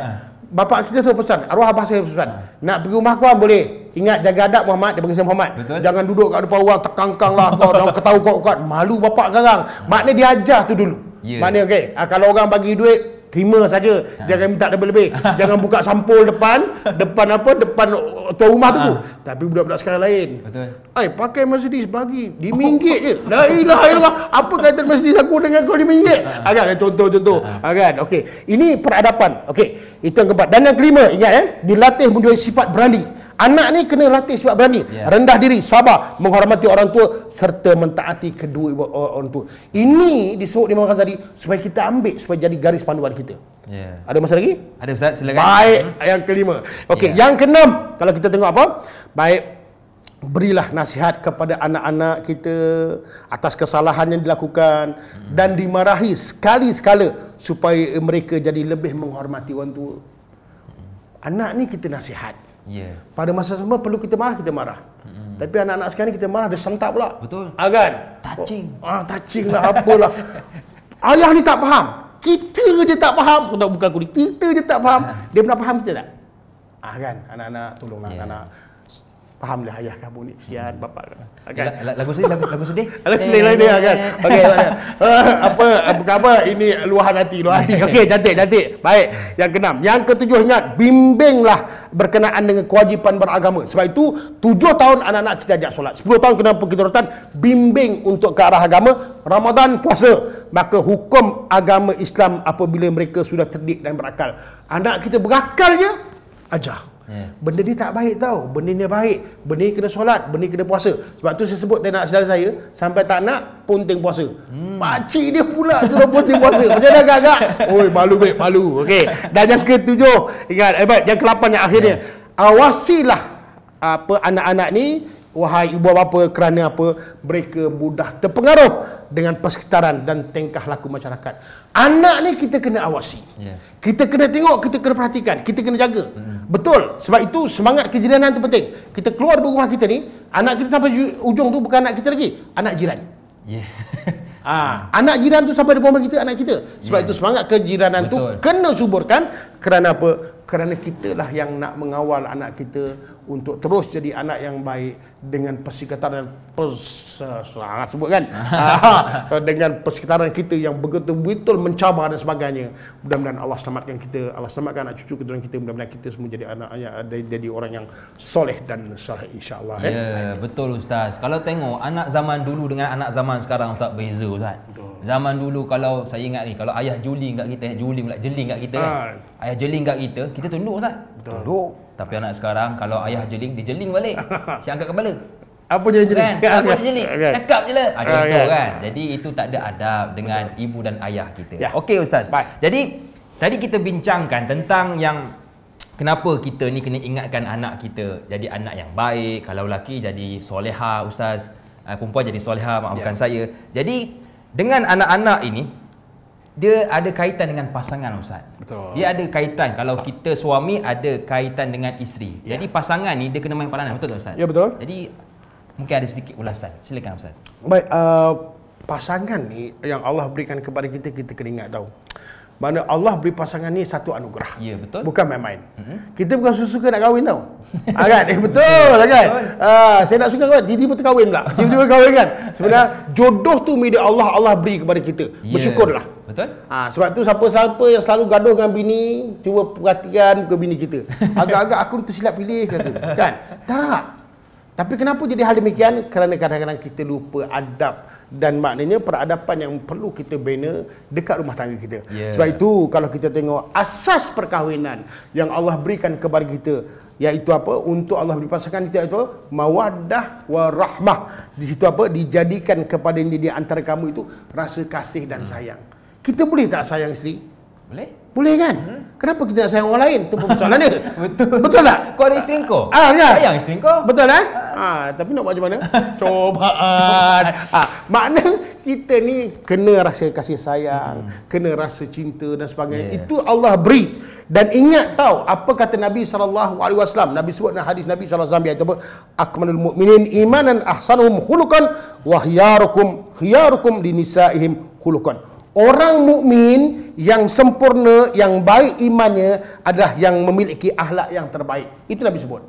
Bapak kita tu pesan, arwah abah saya pesan, nak pergi rumah kawan boleh. Ingat jaga adab Muhammad, dia panggil saya Muhammad. Betul? Jangan duduk kat depan orang terkangkang lah kau, dah ketahu kau malu bapak sekarang. Maknanya dia ajar tu dulu. Maknanya okey, kalau orang bagi duit terima saja. Jangan minta lebih-lebih. Jangan buka sampul depan tuan rumah tu. Tapi budak-budak sekarang lain. Betul. Pakai Mercedes bagi RM5 je. La ilaha illallah. Apa kaitan Mercedes aku dengan kau RM5? Kan contoh-contoh. Kan. Okey. Ini peradaban. Okey. Itu yang keempat. Dan yang kelima, ingat dilatih menjadi sifat berani. Anak ni kena latih sifat berani, rendah diri, sabar, menghormati orang tua serta mentaati kedua orang tua. Ini disebut di Imam Ghazali supaya kita ambil supaya jadi garis panduan kita. Ada masa lagi? Ada Ustaz, silakan. Baik, yang kelima. Okey, yang keenam, kalau kita tengok apa? Baik, berilah nasihat kepada anak-anak kita atas kesalahan yang dilakukan dan dimarahi sekali-sekala supaya mereka jadi lebih menghormati orang tua. Anak ni kita nasihat. Pada masa sama perlu kita marah. Tapi anak-anak sekarang ni kita marah, dia sentak pula. Betul. Kan? Touching. Touching lah, apalah. Ayah ni tak faham. Kita je tak faham. Bukan aku ni. Kita je tak faham. Dia pernah faham kita tak? Kan? Anak-anak, tolonglah anak. Fahamlah ayah kamu ni, kesian bapak kan. Lagu sedih, lagu sedih. Lagu sedih lah dia kan. Okey, apa khabar ini luahan hati. Okey, cantik. Baik. Yang keenam, yang ketujuh ingat, bimbinglah berkenaan dengan kewajipan beragama. Sebab itu 7 tahun anak-anak kita ajak solat. 10 tahun kenapa kita rotan bimbing untuk ke arah agama, Ramadan puasa. Maka hukum agama Islam apabila mereka sudah cerdik dan berakal. Anak kita berakal je, ajar. Benda ni tak baik tau. Benda ni baik. Benda ni kena solat. Benda ni kena puasa. Sebab tu saya sebut anak saudara saya sampai tak nak ponting puasa. Pakcik dia pula suruh ponting puasa. Macam mana agak-agak? Oi, malu baik, malu. Okey. Dan yang ketujuh, ingat yang ke-8 yang akhirnya, awasilah anak-anak ni, wahai ibu bapa, kerana apa? Mereka mudah terpengaruh dengan persekitaran dan tingkah laku masyarakat. Anak ni kita kena awasi. Kita kena tengok, kita kena perhatikan, kita kena jaga. Betul. Sebab itu semangat kejiranan itu penting. Kita keluar dari rumah kita ni, anak kita sampai ujung tu bukan anak kita lagi, anak jiran. Anak jiran tu sampai di rumah kita, anak kita. Sebab itu semangat kejiranan tu kena suburkan. Kerana apa? Kerana kitalah yang nak mengawal anak kita untuk terus jadi anak yang baik dengan persekitaran sangat sebut kan. Dengan persekitaran kita yang betul-betul mencabar dan sebagainya. Mudah-mudahan Allah selamatkan kita, Allah selamatkan anak cucu keturunan kita, mudah-mudahan kita semua jadi anak jadi orang yang soleh dan saleh insya-Allah. Betul Ustaz. Kalau tengok anak zaman dulu dengan anak zaman sekarang Ustaz, beza Ustaz. Zaman dulu kalau saya ingat ni, kalau ayah juling kat kita, jeling kat kita kan. Ayah jeling kat kita tunduk Ustaz. Tunduk. Tapi anak sekarang kalau ayah jeling, dia jeling balik. Si angkat kepala. Apa je jeling? Kan? Apa je jeling? Cakap je lah. Contoh kan. Jadi itu tak ada adab dengan ibu dan ayah kita. Okey Ustaz. Jadi tadi kita bincangkan tentang yang kenapa kita ni kena ingatkan anak kita jadi anak yang baik. Kalau lelaki jadi soleha Ustaz. Perempuan jadi soleha, maafkan saya. Jadi dengan anak-anak ini, dia ada kaitan dengan pasangan Ustaz. Betul. Dia ada kaitan. Kalau kita suami, ada kaitan dengan isteri. Jadi pasangan ni dia kena main peranan. Betul tak Ustaz? Ya, betul. Jadi mungkin ada sedikit ulasan. Silakan Ustaz. Baik, pasangan ni yang Allah berikan kepada kita, kita kena ingat tahu. Mana Allah beri pasangan ni satu anugerah. Ya, betul. Bukan main-main. Kita bukan suka nak kahwin tau. Kan? Betul kan? Saya nak suka kahwin, tiba-tiba terkahwin pula. Tiba-tiba kahwin kan? Sebenarnya jodoh tu milik Allah, Allah beri kepada kita. Bersyukurlah. Betul. Sebab tu siapa-siapa yang selalu gaduh dengan bini, cuba perhatikan ke bini kita. Agak-agak aku tersilap pilih kata. Kan? Tak. Tapi kenapa jadi hal demikian? Kerana kadang-kadang kita lupa adab dan maknanya peradaban yang perlu kita bina dekat rumah tangga kita. Sebab itu kalau kita tengok asas perkahwinan yang Allah berikan kepada kita, iaitu apa? Untuk Allah beri pasangan kita itu mawaddah warahmah. Di situ apa? Dijadikan kepada di antara kamu itu rasa kasih dan sayang. Kita boleh tak sayang isteri? Boleh. Boleh kan? Kenapa kita nak sayang orang lain? Itu persoalan dia. Betul tak? Kau ada isteri kau? Kan? Sayang isteri kau? Betul kan? Tapi nak buat macam mana? Cobaan. Makna kita ni kena rasa kasih sayang, kena rasa cinta dan sebagainya. Itu Allah beri. Dan ingat tahu apa kata Nabi SAW. Nabi sebut dalam hadis Nabi SAW iaitu apa? Akmalul mu'minin imanan ahsanuhum khuluqan wa khiyarukum linisaihim khuluqan. Orang mukmin yang sempurna, yang baik imannya adalah yang memiliki akhlak yang terbaik. Itu Nabi sebut.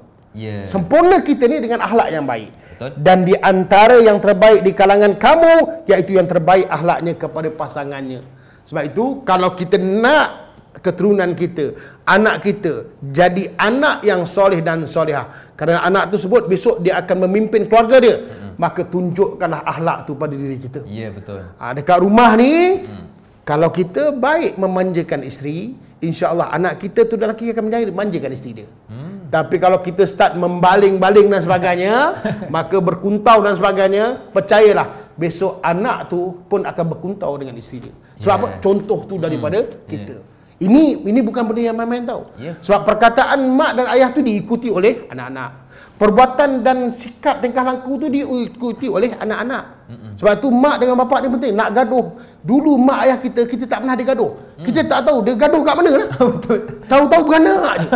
Sempurna kita ni dengan akhlak yang baik. Betul. Dan di antara yang terbaik di kalangan kamu, iaitu yang terbaik akhlaknya kepada pasangannya. Sebab itu kalau kita nak keturunan kita, anak kita jadi anak yang soleh dan solehah. Kerana anak tersebut besok dia akan memimpin keluarga dia. Maka tunjukkanlah akhlak tu pada diri kita. Ya, betul. Dekat rumah ni, kalau kita baik memanjakan isteri, insya-Allah anak kita tu lelaki akan manjakan isteri dia. Tapi kalau kita start membaling-baling dan sebagainya, maka berkuntau dan sebagainya, percayalah besok anak tu pun akan berkuntau dengan isteri dia. Sebab apa? Contoh tu daripada kita. Ini bukan benda yang main-main tau. Sebab perkataan mak dan ayah tu diikuti oleh anak-anak. Perbuatan dan sikap tingkah laku tu diikuti oleh anak-anak. Sebab tu mak dengan bapak ni penting. Nak gaduh. Dulu mak ayah kita tak pernah dia gaduh. Kita tak tahu dia gaduh kat mana lah. Betul. Tahu-tahu beranak je.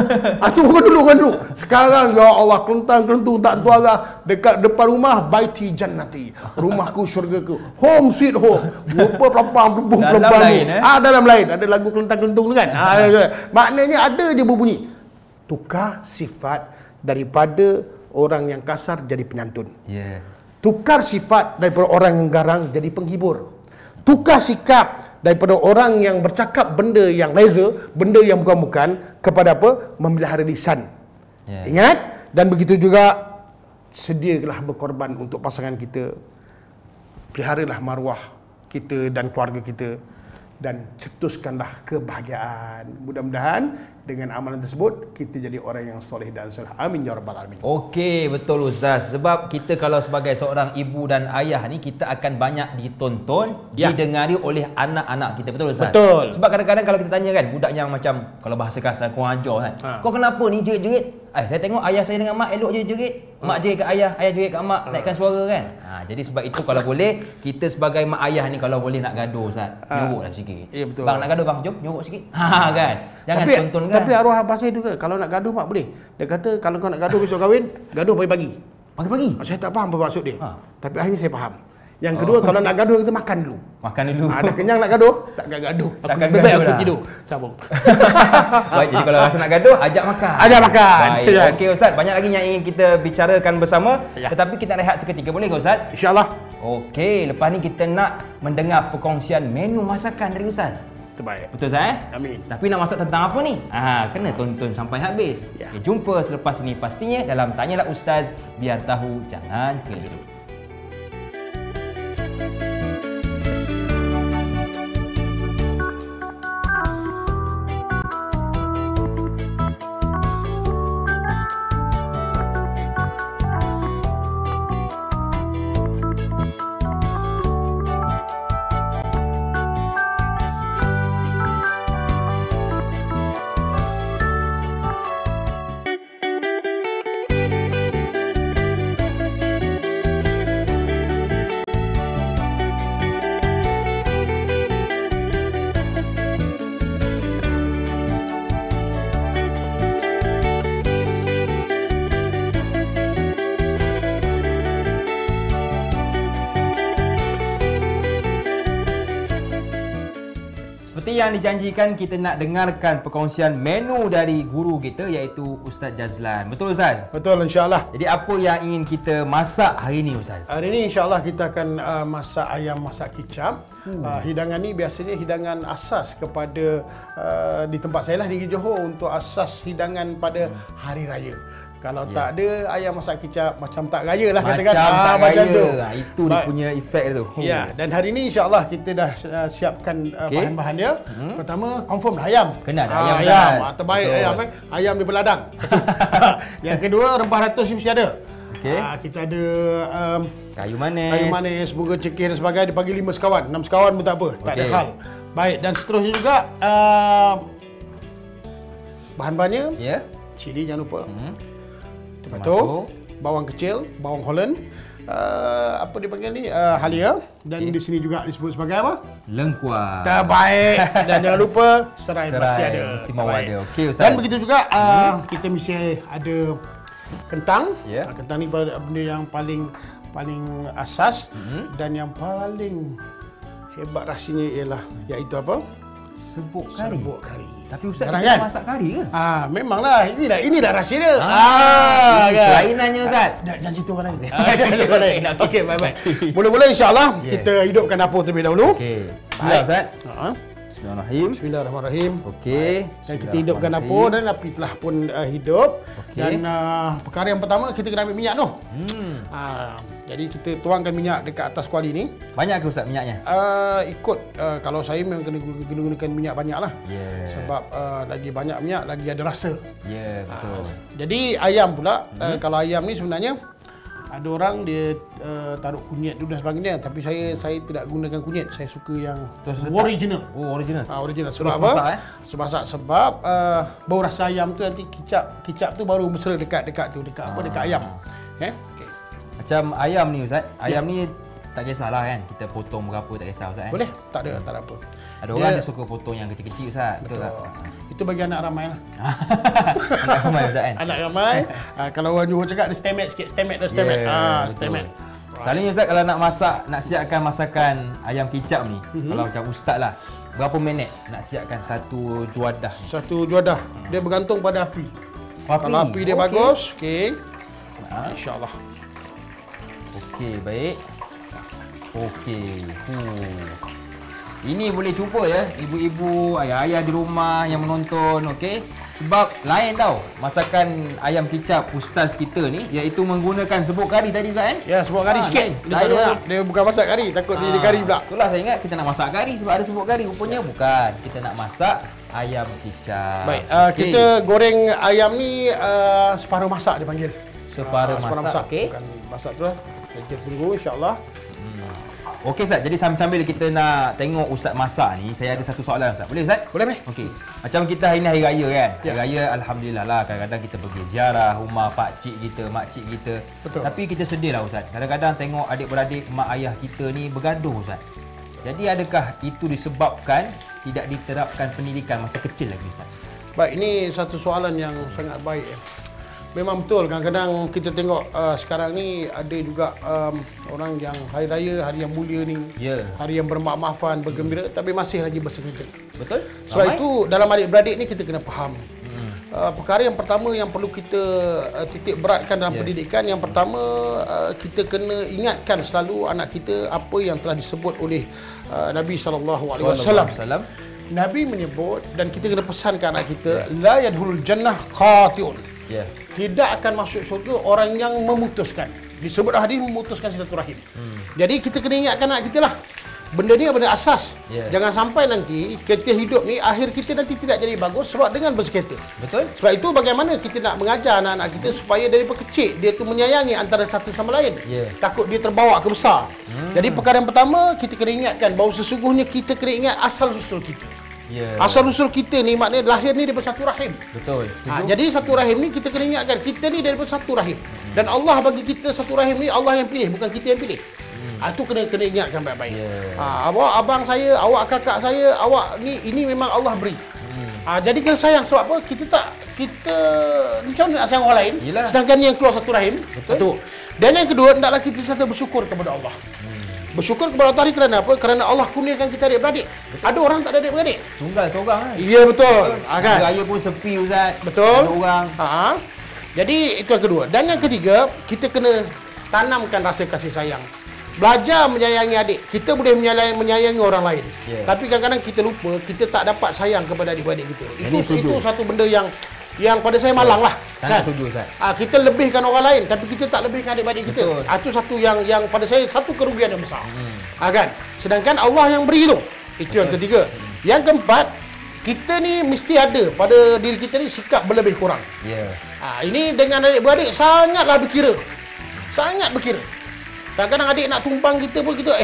Tu bukan dulu. Sekarang ya Allah, kelentang-kelentung tak tentu arah. Dekat depan rumah, baiti jannati. Rumahku, syurgaku. Home sweet home. Rupa pelampang, Dalam lain, dalam lain. Ada lagu kelentang-kelentung kan. Maknanya ada je berbunyi. Tukar sifat daripada orang yang kasar jadi penyantun. Tukar sifat daripada orang yang garang jadi penghibur. Tukar sikap daripada orang yang bercakap benda yang leza, benda yang bukan-bukan, kepada apa? Memelihara lisan. Ingat? Dan begitu juga, sedialah berkorban untuk pasangan kita. Peliharalah maruah kita dan keluarga kita. Dan cetuskanlah kebahagiaan. Mudah-mudahan dengan amalan tersebut kita jadi orang yang soleh dan soleh. Amin ya rabbal alamin. Okey, betul Ustaz. Sebab kita kalau sebagai seorang ibu dan ayah ni, kita akan banyak ditonton, didengari oleh anak-anak kita. Betul Ustaz? Betul. Sebab kadang-kadang kalau kita tanya kan, budak yang macam kalau bahasa kasar kurang ajar kan. Kau kenapa ni jerit-jerit? Saya tengok ayah saya dengan mak elok je jerit. Mak jerit kat ayah jerit kat mak, naikkan suara kan. Jadi sebab itu kalau boleh, kita sebagai mak ayah ni kalau boleh nak gaduh Ustaz, nyoroklah sikit. Ya, betul. Bang nak gaduh bang, jom nyorok sikit. Kan. Jangan tonton kan. Tapi arwah abah saya tu ke, kalau nak gaduh mak boleh. Dia kata kalau kau nak gaduh besok kahwin, gaduh pagi-pagi. Pagi-pagi? Saya tak faham apa maksud dia. Tapi akhirnya saya faham. Yang kedua, kalau nak gaduh kita makan dulu. Makan dulu. Ada kenyang nak gaduh, takkan gaduh. Lebih baik aku tidur. Sambung. Baik, jadi kalau rasa nak gaduh, ajak makan. Ajak makan. Baik. Okey Ustaz, banyak lagi yang ingin kita bicarakan bersama. Tetapi kita rehat seketika, boleh ke Ustaz? InsyaAllah. Okey, lepas ni kita nak mendengar perkongsian menu masakan dari Ustaz. Terbaik. Betul Ustaz? Amin. Tapi nak masak tentang apa ni? Kena tonton sampai habis. Okay, jumpa selepas ini pastinya dalam Tanyalah Ustaz, biar tahu jangan keliru. Seperti yang dijanjikan, kita nak dengarkan perkongsian menu dari guru kita, iaitu Ustaz Jazlan. Betul Ustaz? Betul, insyaAllah. Jadi apa yang ingin kita masak hari ini Ustaz? Hari ini insyaAllah kita akan masak ayam masak kicap. Hidangan ni biasanya hidangan asas kepada di tempat saya lah, di Johor, untuk asas hidangan pada hari raya. Kalau tak ada ayam masak kicap, macam tak raya lah katakan. Macam tu. Itu dia punya efek tu. Ya, dan hari ini insyaAllah kita dah siapkan bahan-bahannya. Pertama, confirm lah ayam. Kena ada ayam. Terbaik ayam. Ayam di beladang. Yang kedua, rempah ratus mesti ada. Kita ada kayu manis, bunga cekir dan sebagainya. Dia panggil 5 sekawan. 6 sekawan pun tak apa. Tak ada hal. Baik, dan seterusnya juga bahan-bahannya. Cili jangan lupa. Lepas tu, bawang kecil, bawang Holland, apa dipanggil ni? Halia. Dan di sini juga disebut sebagai apa? Lengkuas. Terbaik. Dan jangan lupa serai pasti ada. Mesti mau ada. Okey Ustaz. Dan begitu juga kita mesti ada kentang. Kentang ni benda yang paling asas. Dan yang paling hebat rahsianya ialah iaitu apa? Serbuk kari. Serbuk kari. Tapi Ustaz kan masak kari ke? Memanglah. Ini dah rahsia dia. Kelainannya Ustaz. Jangan cerita orang lain. Jangan cerita orang lain. Okey, baik-baik. Mula-mula insyaAllah kita hidupkan dapur terlebih dahulu. Okey. Baik Ustaz. Bismillahirrahmanirrahim. Bismillahirrahmanirrahim. Okey. Dan kita hidupkan dapur dan api telah pun hidup. Okey. Dan perkara yang pertama kita kena ambil minyak tu. Jadi kita tuangkan minyak dekat atas kuali ni. Banyak ke Ustaz minyaknya? Ikut kalau saya memang kena gunakan minyak banyak lah. Sebab lagi banyak minyak lagi ada rasa. Betul. Jadi ayam pula kalau ayam ni sebenarnya ada orang dia taruh kunyit tu dan sebagainya, tapi saya tidak gunakan kunyit. Saya suka yang original. Original. Original. Terus Sebab apa? masak, Masak sebab bau rasa ayam tu nanti kicap tu baru mesra dekat ayam. Okay. Macam ayam ni Ustaz. Ayam ni tak kisahlah kan kita potong berapa, tak kisah Ustaz. Boleh, tak ada apa. Ada orang dia suka potong yang kecil-kecil Ustaz. Betul tak? Itu bagi anak ramai lah. Anak ramai Ustaz kan? Anak ramai. Kalau orang Johor cakap dia stemet sikit, stemet. Stemet. Selalunya Ustaz kalau nak siapkan masakan ayam kicap ni, kalau macam Ustaz lah, berapa minit nak siapkan satu juadah? Satu juadah. Dia bergantung pada api. Kalau api dia bagus, insya-Allah. Okey, baik. Okey. Ini boleh cuba ya, ibu-ibu, ayah-ayah di rumah yang menonton, okey? Sebab lain tau masakan ayam kicap ustaz kita ni, iaitu menggunakan serbuk kari tadi Ustaz kan? Ya, serbuk kari sikit. Dia bukan masak kari, takut dia jadi kari pula. Itulah saya ingat kita nak masak kari sebab ada serbuk kari, rupanya bukan. Kita nak masak ayam kicap. Baik, kita goreng ayam ni separuh masak dia panggil. Separuh masak, okey. Bukan masak tu lah. Kita tunggu insya-Allah. Okey Ustaz, jadi sambil kita nak tengok Ustaz masak ni, saya ada satu soalan Ustaz. Boleh Ustaz? Boleh. Okey. Macam kita hari ni hari raya kan? Hari raya alhamdulillah lah, kadang-kadang kita pergi ziarah rumah pak cik kita, mak cik kita. Betul. Tapi kita sedih lah Ustaz. Kadang-kadang tengok adik-beradik mak ayah kita ni bergaduh Ustaz. Jadi adakah itu disebabkan tidak diterapkan pendidikan masa kecil lagi Ustaz? Baik, ini satu soalan yang sangat baik. Memang betul, kadang-kadang kita tengok sekarang ni ada juga orang yang hari raya, hari yang mulia ni, hari yang bermaaf-maafan, bergembira, tapi masih lagi bersengketa. Betul. Sebab itu dalam adik-beradik ni kita kena faham. Perkara yang pertama yang perlu kita titik beratkan dalam pendidikan, yang pertama kita kena ingatkan selalu anak kita apa yang telah disebut oleh Nabi SAW. Nabi menyebut dan kita kena pesankan anak kita, la yadkhulul jannah qati'un. Tidak akan masuk syurga orang yang memutuskan. Disebut hadis memutuskan silaturahim. Jadi kita kena ingatkan anak kita lah. Benda ni benda asas. Jangan sampai nanti kita hidup ni akhir kita nanti tidak jadi bagus sebab dengan bersengketa. Betul. Sebab itu bagaimana kita nak mengajar anak-anak kita supaya daripada kecil dia tu menyayangi antara satu sama lain. Takut dia terbawa ke besar. Jadi perkara yang pertama kita kena ingatkan bahawa sesungguhnya kita kena ingat asal usul kita. Asal-usul kita ni maknanya lahir ni daripada satu rahim. Betul. Jadi satu rahim ni kita kena ingatkan kita ni daripada satu rahim. Dan Allah bagi kita satu rahim ni Allah yang pilih, bukan kita yang pilih. Itu kena ingatkan baik-baik. Awak abang saya, awak kakak saya, awak ni ini memang Allah beri. Jadi kena sayang sebab apa? Kita macam mana nak sayang orang lain sedangkan ni yang keluar satu rahim. Betul. Dan yang kedua, hendaklah kita sentiasa bersyukur kepada Allah. Bersyukur kepada Allah kerana apa? Kerana Allah kurniakan kita adik-beradik. Ada orang tak ada adik-beradik. Tunggal seorang kan? Ya betul. Kan? Raya pun sepi Ustaz. Betul. Ada orang. Jadi itu yang kedua. Dan yang ketiga, kita kena tanamkan rasa kasih sayang. Belajar menyayangi adik. Kita boleh menyayangi orang lain. Tapi kadang-kadang kita lupa, kita tak dapat sayang kepada adik-beradik kita. Itu satu benda yang pada saya malang lah. Kan? Setuju Ustaz. Kita lebihkan orang lain tapi kita tak lebihkan adik-beradik kita. Itu satu yang pada saya satu kerugian yang besar. Kan? Sedangkan Allah yang beri itu. Itu yang ketiga. Yang keempat, kita ni mesti ada pada diri kita ni sikap berlebih kurang. Ini dengan adik-beradik sangatlah berkira. Sangat berkira. Kadang-kadang adik nak tumpang kita pun kita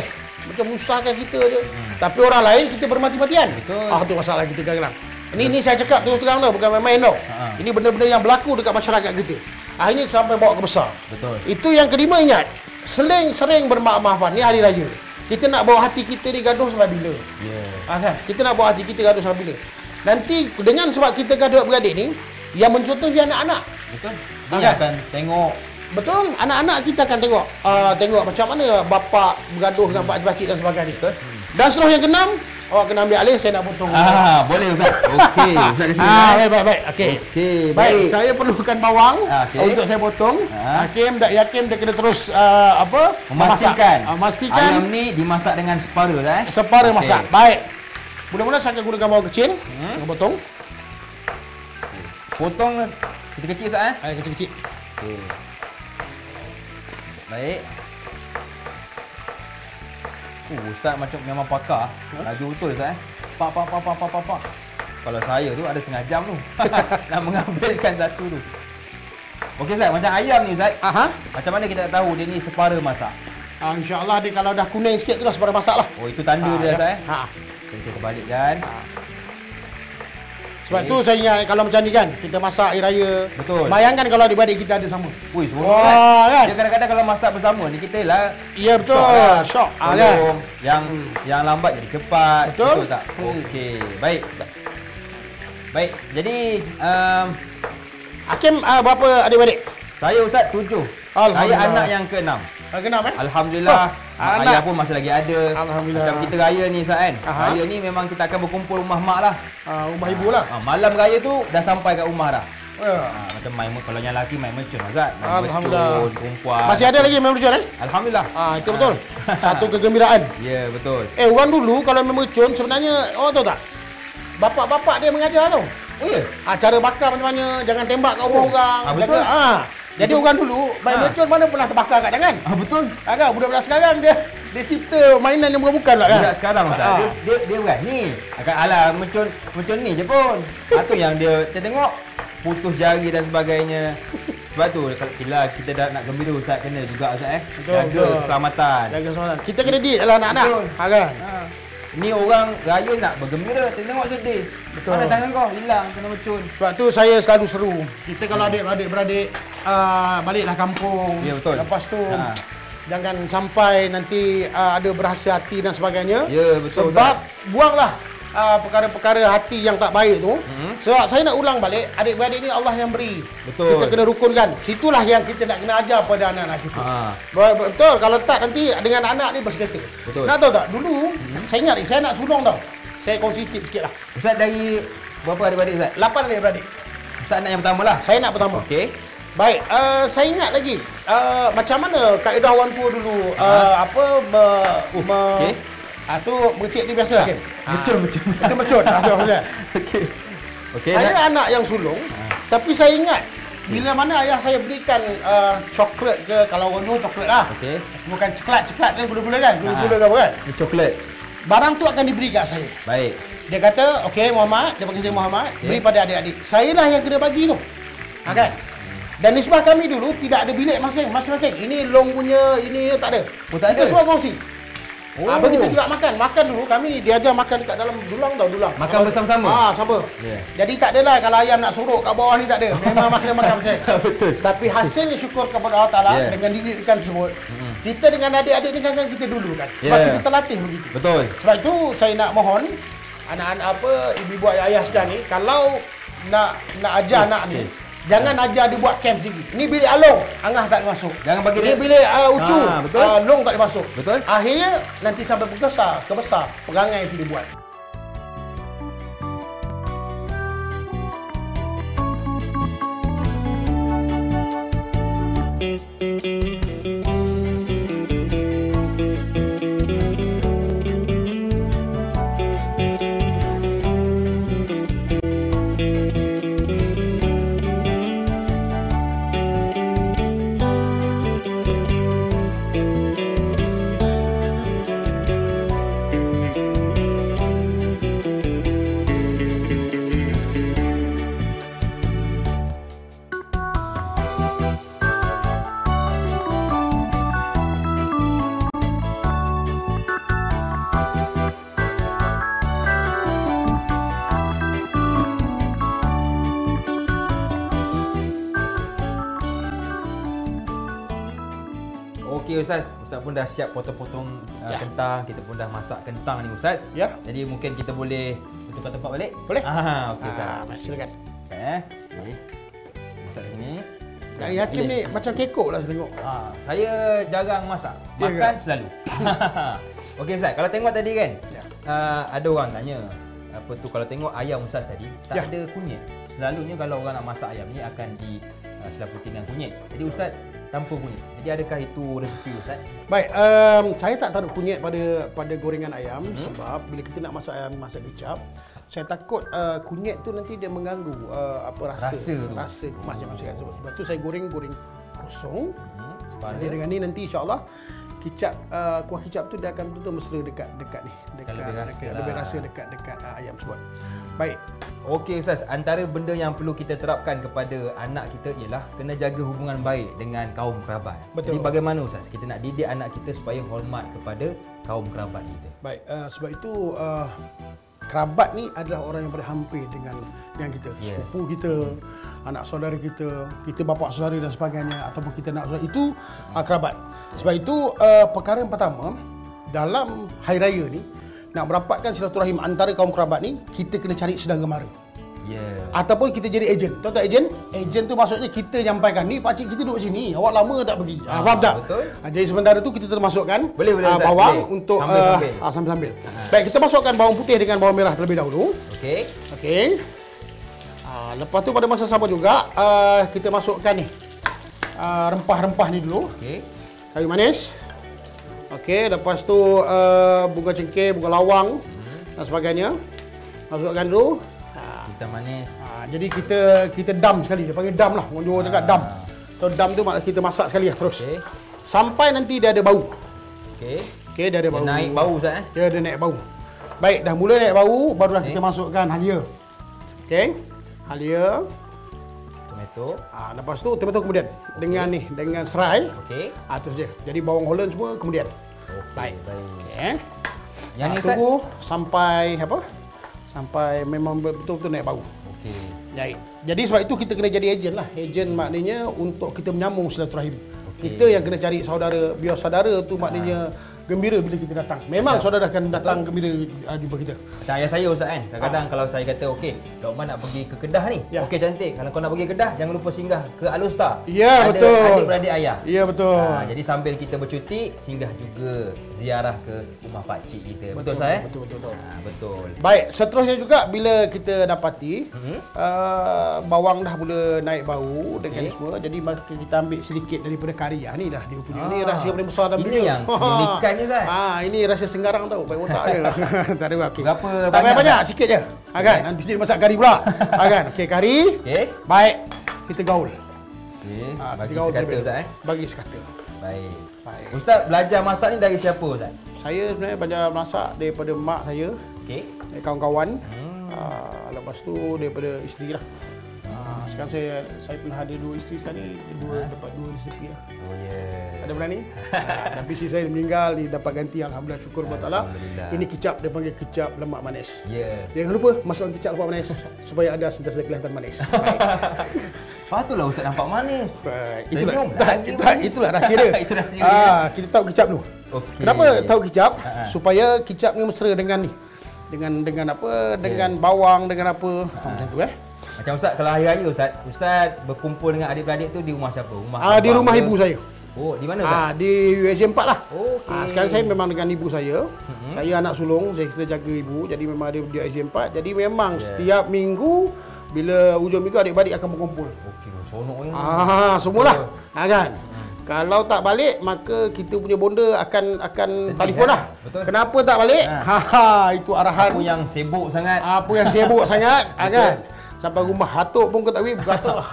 macam musahkan kita je. Tapi orang lain kita bermati-matian. Itu masalah kita kadang-kadang. Ini saya cakap terus terang tau, bukan main-main tau. Ini benda-benda yang berlaku dekat masyarakat kita. Akhirnya sampai bawa ke besar. Betul. Itu yang kelima, ingat. Sering bermaaf-maafan. Ni hari raya. Kita nak bawa hati kita ni gaduh sampai bila? Kan? Kita nak bawa hati kita gaduh sampai bila? Nanti dengan sebab kita gaduh beradik ni, yang mencontoh dia anak-anak. Betul. Dia akan tengok. Betul. Anak-anak kita akan tengok macam mana bapa bergaduh dengan pakcik-pakcik dan sebagainya. Dan seterusnya yang keenam, awak kena ambil alih, saya nak potong. Boleh Ustaz. Okey, Ustaz di sini. Baik. Okey. Baik, saya perlukan bawang untuk saya potong. Hakim dia kena terus memastikan ayam ni dimasak dengan separa Separa masak. Baik. Mula-mula saya akan gunakan bawang kecil. Dengan potong. Potong kecil-kecil Ustaz Kecil-kecil. Okey. Baik. Ustaz macam memang pakar. Laju betul Ustaz Pak. Kalau saya tu ada setengah jam tu. Nak menghabiskan satu tu. Okey Ustaz, macam ayam ni Ustaz. Macam mana kita nak tahu dia ni separa masak? InsyaAllah dia kalau dah kuning sikit tu dah separa masak lah. Oh, itu tanda dia Ustaz Jadi saya terbalikkan. Sebab tu saya ingat kalau macam ni kan, kita masak air raya. Betul. Bayangkan kalau adik-beradik kita ada sama. Ui, seronok kan? Dia kadang-kadang kalau masak bersama ni kita lah. Ya betul. Syok. Kan? Yang lambat jadi cepat. Betul tak? Okey. Baik. Jadi Hakim berapa adik-beradik? saya Ustaz 7. Saya anak yang ke-6. Kenapa Alhamdulillah. Ayah pun masih lagi ada. Alhamdulillah. Macam kita raya ni Ustaz kan. Raya ni memang kita akan berkumpul rumah mak lah. Rumah ibu lah. Malam raya tu dah sampai kat rumah dah. Ya. Macam main, kalau yang lelaki main mercun Ustaz. Alhamdulillah. Perempuan. Masih ada lagi main mercun Alhamdulillah. Itu betul. Satu kegembiraan. Ya, betul. Orang dulu kalau main mercun sebenarnya tahu tak? Bapak-bapak dia mengajar tau. Oh ya? Cara bakar macam mana, jangan tembak kat rumah orang. Betul. Jadi orang dulu main mercun mana pernah terbakar kat tangan. Betul. Kan budak-budak sekarang dia cipta mainan yang bukan lah kan. Budak sekarang Ustaz, dia berani. Alah mercun ni je pun. Itu yang dia tengok putus jari dan sebagainya. Sebab tu kalau kita dah nak gembira Ustaz, kena juga Ustaz jaga keselamatan. Kita kena didik lah anak-anak. Kan? Ni orang raya nak bergembira, tengok sedih. Betul. Mana tangan kau? Hilang, kena mercun. Sebab tu saya selalu seru. Kita kalau adik-beradik baliklah kampung. Ya, betul. Lepas tu jangan sampai nanti ada berasa hati dan sebagainya. Ya, betul. Sebab buanglah perkara-perkara hati yang tak baik tu. Sebab saya nak ulang balik, adik-beradik ni Allah yang beri. Betul. Kita kena rukunkan. Situlah yang kita nak kena ajar pada anak-anak kita. Betul. Kalau tak nanti dengan anak ni bersekata. Betul. Nak tahu tak? Dulu saya ingat saya nak sulung tau. Saya kongsi tip sikit lah. Ustaz dari berapa adik-beradik Ustaz? 8 adik-beradik. Ustaz anak yang pertama lah? Saya nak pertama. Okey. Baik, saya ingat lagi macam mana kaedah orang tua dulu Okey. tu mercik ni biasa kan? Mercun. Itu mercun. Okey. Okey. Saya anak yang sulung, tapi saya ingat bila mana ayah saya belikan coklat ke, kalau orang dulu coklat lah. Okey. Bukan coklat ni gula-gula kan? Gula-gula ke apa kan? Ini coklat. Barang tu akan diberi kat saya. Baik. Dia kata, okey Muhammad, dia panggil saya Muhammad, beri pada adik-adik. Saya lah yang kena bagi tu. Kan? Dan nisbah kami dulu tidak ada bilik masing-masing. Ini long punya, ini tak ada. Kita semua kongsi. Begitu juga makan. Makan dulu kami diajar makan dekat dalam dulang tau, dulang. Makan bersama-sama? Sama. Jadi tak adalah kalau ayam nak suruk kat bawah ni tak ada. Memang makan macam. Betul. Tapi hasilnya syukur kepada Allah Ta'ala dengan didikan tersebut. Kita dengan adik-adik ni kan kita dulu kan. Sebab kita terlatih begitu. Betul. Sebab itu saya nak mohon anak-anak ibu-ibu ayah sekarang ni, kalau nak ajar anak ni, jangan ajar dia buat camp sendiri. Ni bilik along, angah tak boleh masuk. Jangan bagi dia bilik ucu, long tak boleh masuk. Betul. Akhirnya nanti sampai kebesar perangai itu dibuat. Okey Ustaz pun dah siap potong-potong kentang, kita pun dah masak kentang ni Ustaz. Ya. Jadi mungkin kita boleh tukar tempat balik? Boleh. Okey Ustaz. Silakan. Okey. Masak sini. Dari Hakim ni macam kekok lah saya tengok. Saya jarang masak. Makan selalu. Okey Ustaz, kalau tengok tadi kan, ada orang tanya, apa tu kalau tengok ayam Ustaz tadi, tak ada kunyit. Selalunya kalau orang nak masak ayam ni akan di selaputi dengan kunyit. Jadi Ustaz, tanpa kunyit. Jadi adakah itu resepi Ustaz? Baik, saya tak taruh kunyit pada gorengan ayam sebab bila kita nak masak ayam, masak kicap, saya takut kunyit tu nanti dia mengganggu rasa kemas yang saya sebut. Sebab tu saya goreng kosong. Jadi dengan ni nanti insya-Allah kuah kicap tu dia akan betul-betul mesra dekat lebih rasa dekat ayam sebut. Baik. Okey Ustaz, antara benda yang perlu kita terapkan kepada anak kita ialah kena jaga hubungan baik dengan kaum kerabat. Betul. Jadi bagaimana Ustaz kita nak didik anak kita supaya hormat kepada kaum kerabat kita? Baik, sebab itu kerabat ni adalah orang yang berhampir dengan kita, sepupu kita, anak saudara kita bapa saudara dan sebagainya, ataupun kita nak saudara, itu kerabat. Sebab itu perkara yang pertama dalam hari raya ni, nak merapatkan silaturahim antara kaum kerabat ni, kita kena cari saudara mara. Ataupun kita jadi ejen. Tahu tak ejen? Ejen tu maksudnya kita nyampaikan, ni pakcik kita duduk sini, awak lama tak pergi. Faham tak? Betul. Jadi sementara tu kita termasukkan bawang untuk sambil-sambil. Baik, kita masukkan bawang putih dengan bawang merah terlebih dahulu. Okey. Lepas tu pada masa sama juga kita masukkan ni rempah-rempah ni dulu. Kayu manis. Okey, lepas tu bunga cengkeh, bunga lawang dan sebagainya. Masukkan dulu. Hitam manis. Jadi kita dam sekali. Dia panggil dam lah. Orang Johor cakap dam. So dam tu maknanya kita masak sekali lah terus. Sampai nanti dia ada bau. Okey, dia ada bau. Dia naik bau Ustaz Dia ada naik bau. Baik, dah mula naik bau, barulah kita masukkan halia. Okey. Halia. Tomato. Lepas tu tomato kemudian dengan serai. Terus dia. Jadi bawang Holland semua kemudian. Baik. Okey. Yang ni tunggu sampai sampai memang betul-betul naik bau. Jadi sebab itu kita kena jadi ejen lah. Ejen maknanya untuk kita menyambung silaturahim. Kita yang kena cari saudara, biar saudara tu maknanya gembira bila kita datang. Memang saudara akan datang gembira jumpa kita. Macam ayah saya Ustaz kan. Kadang-kadang kalau saya kata okey, Dok Man nak pergi ke Kedah ni. Okey cantik. Kalau kau nak pergi Kedah, jangan lupa singgah ke Alustar. Ya, betul. Adik-beradik ayah. Ya, betul. Jadi sambil kita bercuti, singgah juga ziarah ke rumah pak cik kita. Betul Ustaz Betul. Betul. Baik, seterusnya juga bila kita dapati bawang dah mula naik bau dengan semua, jadi kita ambil sedikit daripada kari. Ni dah dia punya. Ni rahsia paling besar dalam video. Ini yang unikan je Ustaz. Ini rahsia Senggarang tau, baik otak je. Tak ada okey. Berapa tak banyak, sikit je. Kan? Nanti jadi masak kari pula. Kan? Okey, kari. Baik. Kita gaul. Bagi sekata Ustaz Bagi sekata. Baik. Ustaz belajar masak ni dari siapa Ustaz? Saya sebenarnya belajar masak daripada mak saya. Dari kawan-kawan. Lepas tu daripada isteri lah. Sekarang saya pernah ada 2 isteri sekarang ni, dapat 2 rezeki lah. Ada bulan ni. Tapi isteri saya meninggal, dapat ganti, alhamdulillah, syukur kepada Allah. Ini kicap, dia panggil kicap lemak manis. Jangan lupa masukkan kicap lemak manis supaya anda sentiasa kelihatan manis. Patutlah Ustaz nampak manis. Itulah rahsia dia. Itu rahsia dia. Kita tahu kicap dulu. Kenapa tahu kicap? Supaya kicap ni mesra dengan ni. Dengan apa? Dengan bawang, dengan apa? Macam tu Macam Ustaz, kalau hari raya Ustaz berkumpul dengan adik-beradik tu di rumah siapa? Di rumah ibu saya. Di mana Ustaz? Di USJ 4 lah. Sekarang saya memang dengan ibu saya. Saya anak sulung, saya kena jaga ibu. Jadi memang ada di USJ 4. Jadi memang setiap minggu, bila hujung minggu adik-beradik akan berkumpul. Seronok ni. Semualah. Kan? Kalau tak balik, maka kita punya bonda akan telefon lah. Kenapa tak balik? Itu arahan. Apa yang sibuk sangat. Kan? Sampai rumah hatuk pun kau tak pergi,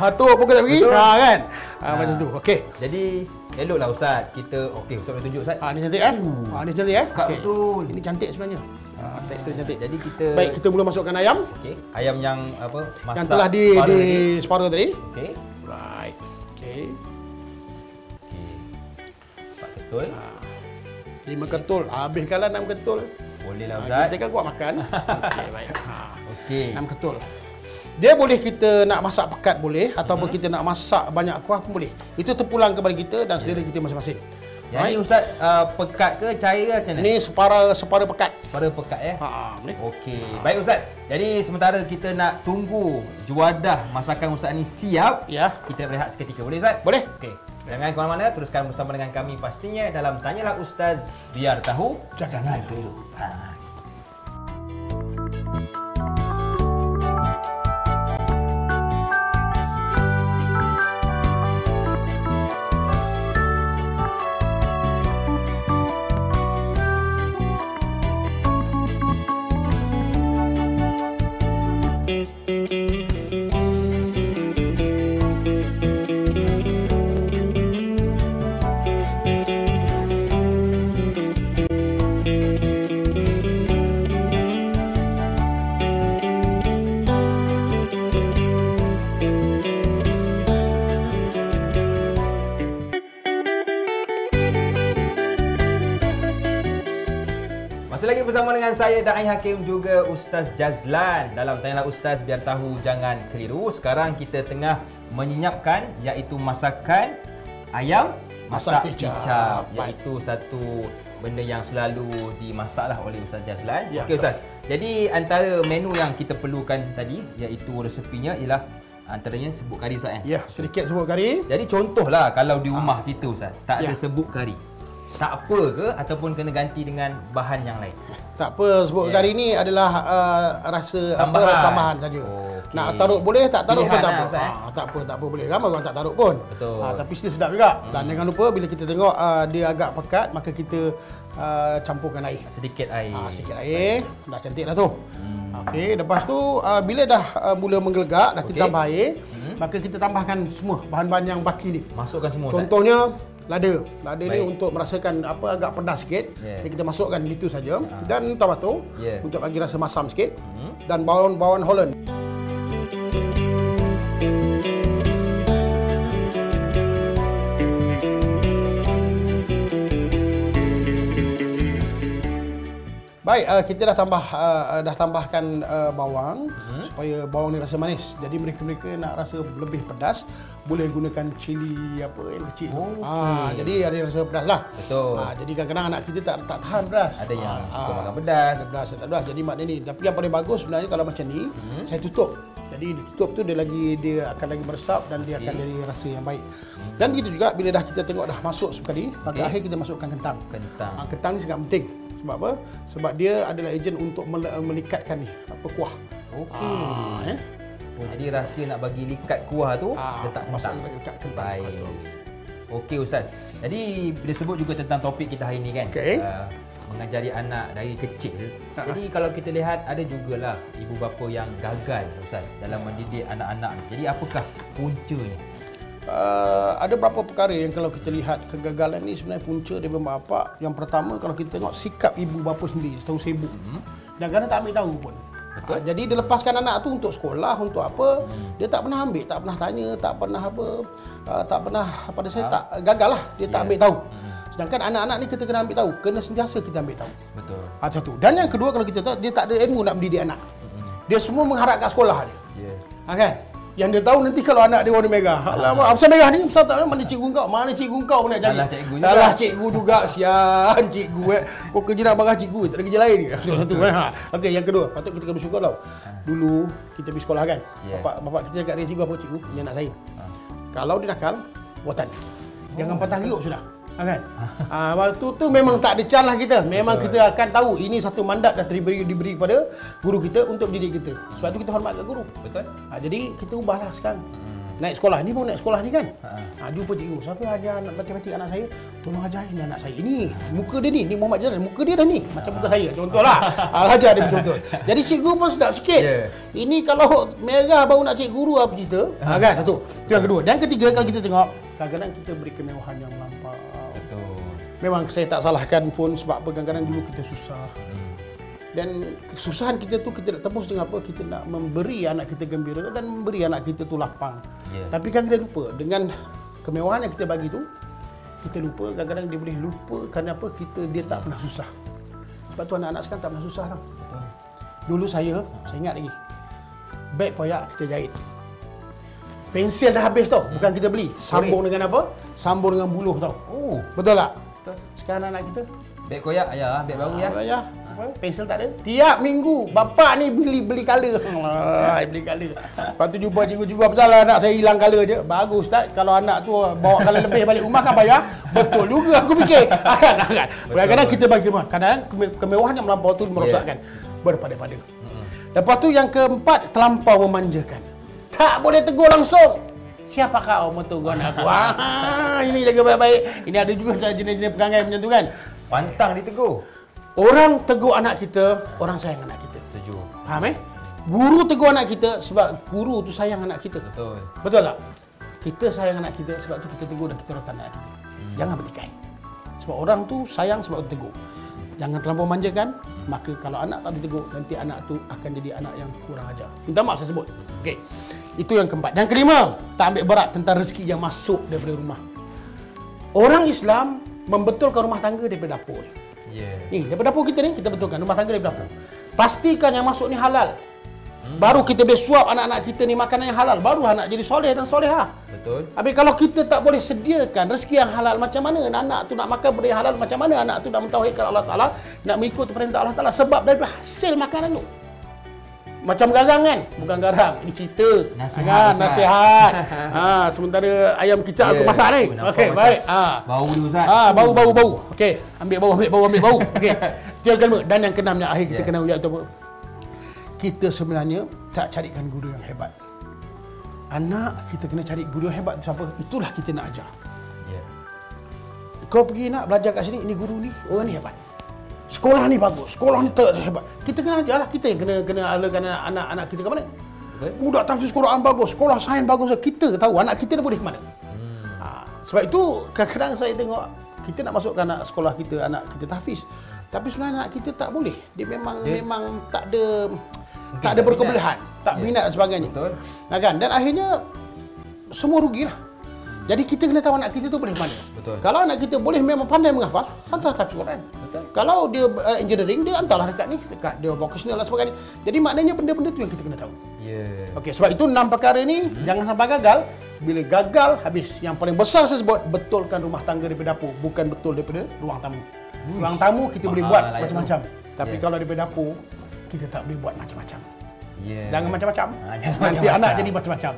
hatuk pun kau tak pergi. Kan? Macam tu. Okey. Jadi eloklah Ustaz. Kita Ustaz boleh tunjuk Ustaz. Ni cantik ni cantik Betul. Ini cantik sebenarnya. Tekstur cantik. Jadi kita kita mula masukkan ayam. Ayam yang masak. Yang telah di separuh tadi. Right. Pak ketul. 5 ketul. Habiskanlah 6 ketul. Bolehlah Ustaz. Kita kan kuat makan. Baik. 6 ketul. Dia boleh kita nak masak pekat boleh, ataupun kita nak masak banyak kuah pun boleh. Itu terpulang kepada kita dan selera kita masing-masing. Yang ni Ustaz pekat ke cair ke macam mana? Ni separa pekat. Separa pekat Okey. Baik Ustaz. Jadi sementara kita nak tunggu juadah masakan Ustaz ni siap, kita berehat seketika. Boleh Ustaz? Boleh. Okey. Jangan ke mana-mana, teruskan bersama dengan kami pastinya dalam Tanyalah Ustaz, biar tahu jangan dulu. lagi bersama dengan saya Da'i Hakim juga Ustaz Jazlan. Dalam Tanyalah Ustaz Biar Tahu Jangan Keliru. Sekarang kita tengah menyiapkan iaitu masakan ayam masak kicap. Iaitu satu benda yang selalu dimasaklah oleh Ustaz Jazlan. Okey Ustaz. Jadi antara menu yang kita perlukan tadi iaitu resepinya ialah antaranya sebut kari Ustaz Ya, sedikit sebut kari. Jadi contohlah kalau di rumah kita Ustaz tak ada sebut kari. Tak apa ke ataupun kena ganti dengan bahan yang lain? Tak apa, sebut kari ni adalah rasa tambahan. Rasa tambahan saja. Okay. Nak taruh boleh, tak taruh pun tak apa. Tak apa boleh. Ramai orang tak taruh pun. Betul. Tapi still sedap juga. Dan jangan lupa bila kita tengok dia agak pekat, maka kita campurkan air. Sedikit air. Sikit air. Dah cantik dah tu. Okey, lepas tu bila dah mula menggelegak, dah kita tambah air, maka kita tambahkan semua bahan-bahan yang baki ni. Masukkan semua. Contohnya lada. Lada ni untuk merasakan agak pedas sikit. Jadi kita masukkan itu saja. Dan tomato untuk bagi rasa masam sikit. Dan bawang Holland. Baik, kita dah tambahkan bawang supaya bawang ni rasa manis. Jadi mereka nak rasa lebih pedas, boleh gunakan cili apa yang kecil. Jadi ada rasa pedas lah. Betul. Jadi kadang-kadang anak kita tak tahan pedas. Ada yang suka makan pedas. Tak pedas. Jadi maknanya ni. Tapi yang paling bagus sebenarnya kalau macam ni, saya tutup. Jadi ditutup tu dia akan lagi meresap dan dia akan jadi rasa yang baik. Dan begitu juga bila dah kita tengok dah masuk sekali, maka akhir kita masukkan kentang. Kentang ni sangat penting. Sebab apa? Sebab dia adalah ejen untuk melikatkan ni kuah. Okey. Jadi rasa nak bagi likat kuah tu letak kentang. Letak kentang. Baik. Okey Ustaz. Jadi bila sebut juga tentang topik kita hari ni kan. Mengajari anak dari kecil. Jadi kalau kita lihat ada jugalah ibu bapa yang gagal Ustaz dalam mendidik anak-anak ni. Jadi apakah puncanya? Ada beberapa perkara yang kalau kita lihat kegagalan ni sebenarnya punca daripada mak bapak. Yang pertama kalau kita tengok sikap ibu bapa sendiri terlalu sibuk. Dan kadang tak ambil tahu pun. Jadi dia lepaskan anak tu untuk sekolah, untuk apa, dia tak pernah ambil, tak pernah tanya, tak pernah apa, tak pernah pada saya tak gagal lah, dia tak ambil tahu. Sedangkan anak-anak ni kita kena ambil tahu, kena sentiasa kita ambil tahu. Betul. Satu. Dan yang kedua kalau kita tahu dia tak ada ilmu nak mendidik anak. Dia semua mengharap kat sekolah dia. Kan? Yang dia tahu nanti kalau anak dia warna merah. Alamak, apa merah ni? Pasal tak mana cikgu kau? Mana cikgu kau nak cari? Salah cikgu juga. Sian cikgu Kau kerja nak marah cikgu, tak ada kerja lain ni. Betul. Okey, yang kedua, patut kita kena bersyukur tau. Dulu kita pergi sekolah kan. Bapak kita cakap dengan cikgu apa? Cikgu, ini anak saya. Kalau dia nakal, watan. Jangan patah riuk sudah. Kan? Waktu tu memang tak ada calah kita. Memang kita akan tahu ini satu mandat dah diberi kepada guru kita untuk mendidik kita. Sebab tu kita hormat kat guru. Betul. Jadi kita ubahlah sekarang. Naik sekolah ni baru naik sekolah ni kan. Jumpa cikgu, siapa ajar matematik anak saya? Tolong ajar ini anak saya. Ini muka dia ni Muhammad Jazlan, muka dia dah ni macam muka saya. Contohlah. Ajar dia betul-betul. Jadi cikgu pun sedap sikit. Ini kalau merah baru nak cik guru apa cerita? Kan? Satu. Itu yang kedua. Dan ketiga kalau kita tengok, kadang-kadang kita beri kemewahan yang melampau. Memang saya tak salahkan pun sebab kadang-kadang dulu kita susah. Dan kesusahan kita tu kita nak tebus dengan apa? Kita nak memberi anak kita gembira dan memberi anak kita tu lapang. Tapi kan kita lupa dengan kemewahan yang kita bagi tu, kita lupa kadang-kadang dia boleh lupa kerana apa? Dia tak pernah susah. Sebab tu anak-anak sekarang tak pernah susah tau. Dulu saya ingat lagi. Beg koyak kita jahit. Pensel dah habis tau, bukan kita beli. Sambung dengan apa? Sambung dengan buluh tau. Betul tak? Sekarang anak kita beg koyak ayah, beg baru ya. Pensel tak ada. Tiap minggu bapak ni beli color. Beli color. Lepas tu jumpa cikgu-cikgu apa salah anak saya hilang color je. Bagus Ustaz, kalau anak tu bawa color lebih balik rumah kan bayar. Betul juga aku fikir. Kadang-kadang kita bagi rumah. Kadang kemewahan yang melampau tu merosakkan. Berpada-pada. Lepas tu yang keempat, terlampau memanjakan. Tak boleh tegur langsung. Siapa kau mau tegur aku? Ini jaga baik-baik. Ini ada juga jenis-jenis perangai macam tu kan. Pantang ditegur. Orang tegur anak kita, orang sayang anak kita. Setuju. Faham Guru tegur anak kita sebab guru tu sayang anak kita. Betul. Betul tak? Kita sayang anak kita sebab tu kita tegur dan kita rotan anak kita. Jangan bertikai. Sebab orang tu sayang sebab tu tegur. Jangan terlampau manjakan, maka kalau anak tak ditegur, nanti anak tu akan jadi anak yang kurang ajar. Minta maaf saya sebut. Okey. Itu yang keempat. Yang kelima, tak ambil berat tentang rezeki yang masuk daripada rumah. Orang Islam membetulkan rumah tangga daripada dapur. Ni, daripada dapur kita ni, kita betulkan rumah tangga daripada dapur. Pastikan yang masuk ni halal. Baru kita boleh suap anak-anak kita ni makanan yang halal. Baru anak jadi soleh dan solehah. Betul. Habis kalau kita tak boleh sediakan rezeki yang halal, macam mana anak tu nak makan benda yang halal, macam mana anak tu nak mentauhidkan Allah Ta'ala, nak mengikut perintah Allah Ta'ala sebab daripada hasil makanan tu. Macam garang kan? Bukan garang, ini cerita. Nasihat. Nasihat. Sementara ayam kicap aku masak ni. Okey, baik. Bau dia Ustaz. Bau. Okey, ambil bau. Okey. Tiga kelima. Dan yang keenamnya, akhir kita kena uliak tu apa? Kita sebenarnya tak carikan guru yang hebat. Anak kita kena cari guru yang hebat. Siapa? Itulah kita nak ajar. Kau pergi nak belajar kat sini, ini guru ni, orang ni hebat. Sekolah ni bagus, sekolah ni hebat. Kita kena ajarlah, kita yang kena alakan anak-anak kita ke mana. Budak tafsir Quran bagus, sekolah sains bagus. Kita tahu anak kita dah boleh ke mana. Sebab itu kadang-kadang saya tengok kita nak masukkan anak sekolah kita, anak kita tahfiz. Tapi sebenarnya anak kita tak boleh. Dia memang tak ada berkebolehan, tak minat dan sebagainya. Betul. Kan? Dan akhirnya semua rugilah. Jadi kita kena tahu anak kita tu boleh ke mana. Betul. Kalau anak kita boleh memang pandai menghafal, hantar tahfiz Quran. Betul. Kalau dia engineering, dia hantarlah dekat dia vocational dan sebagainya. Jadi maknanya benda-benda tu yang kita kena tahu. Okey, sebab itu 6 perkara ni jangan sampai gagal. Bila gagal, habis. Yang paling besar saya sebut, betulkan rumah tangga daripada dapur, bukan betul daripada ruang tamu. Ruang tamu kita boleh buat macam-macam. Tapi kalau daripada dapur, kita tak boleh buat macam-macam. Jangan macam-macam. Nanti anak jadi macam-macam.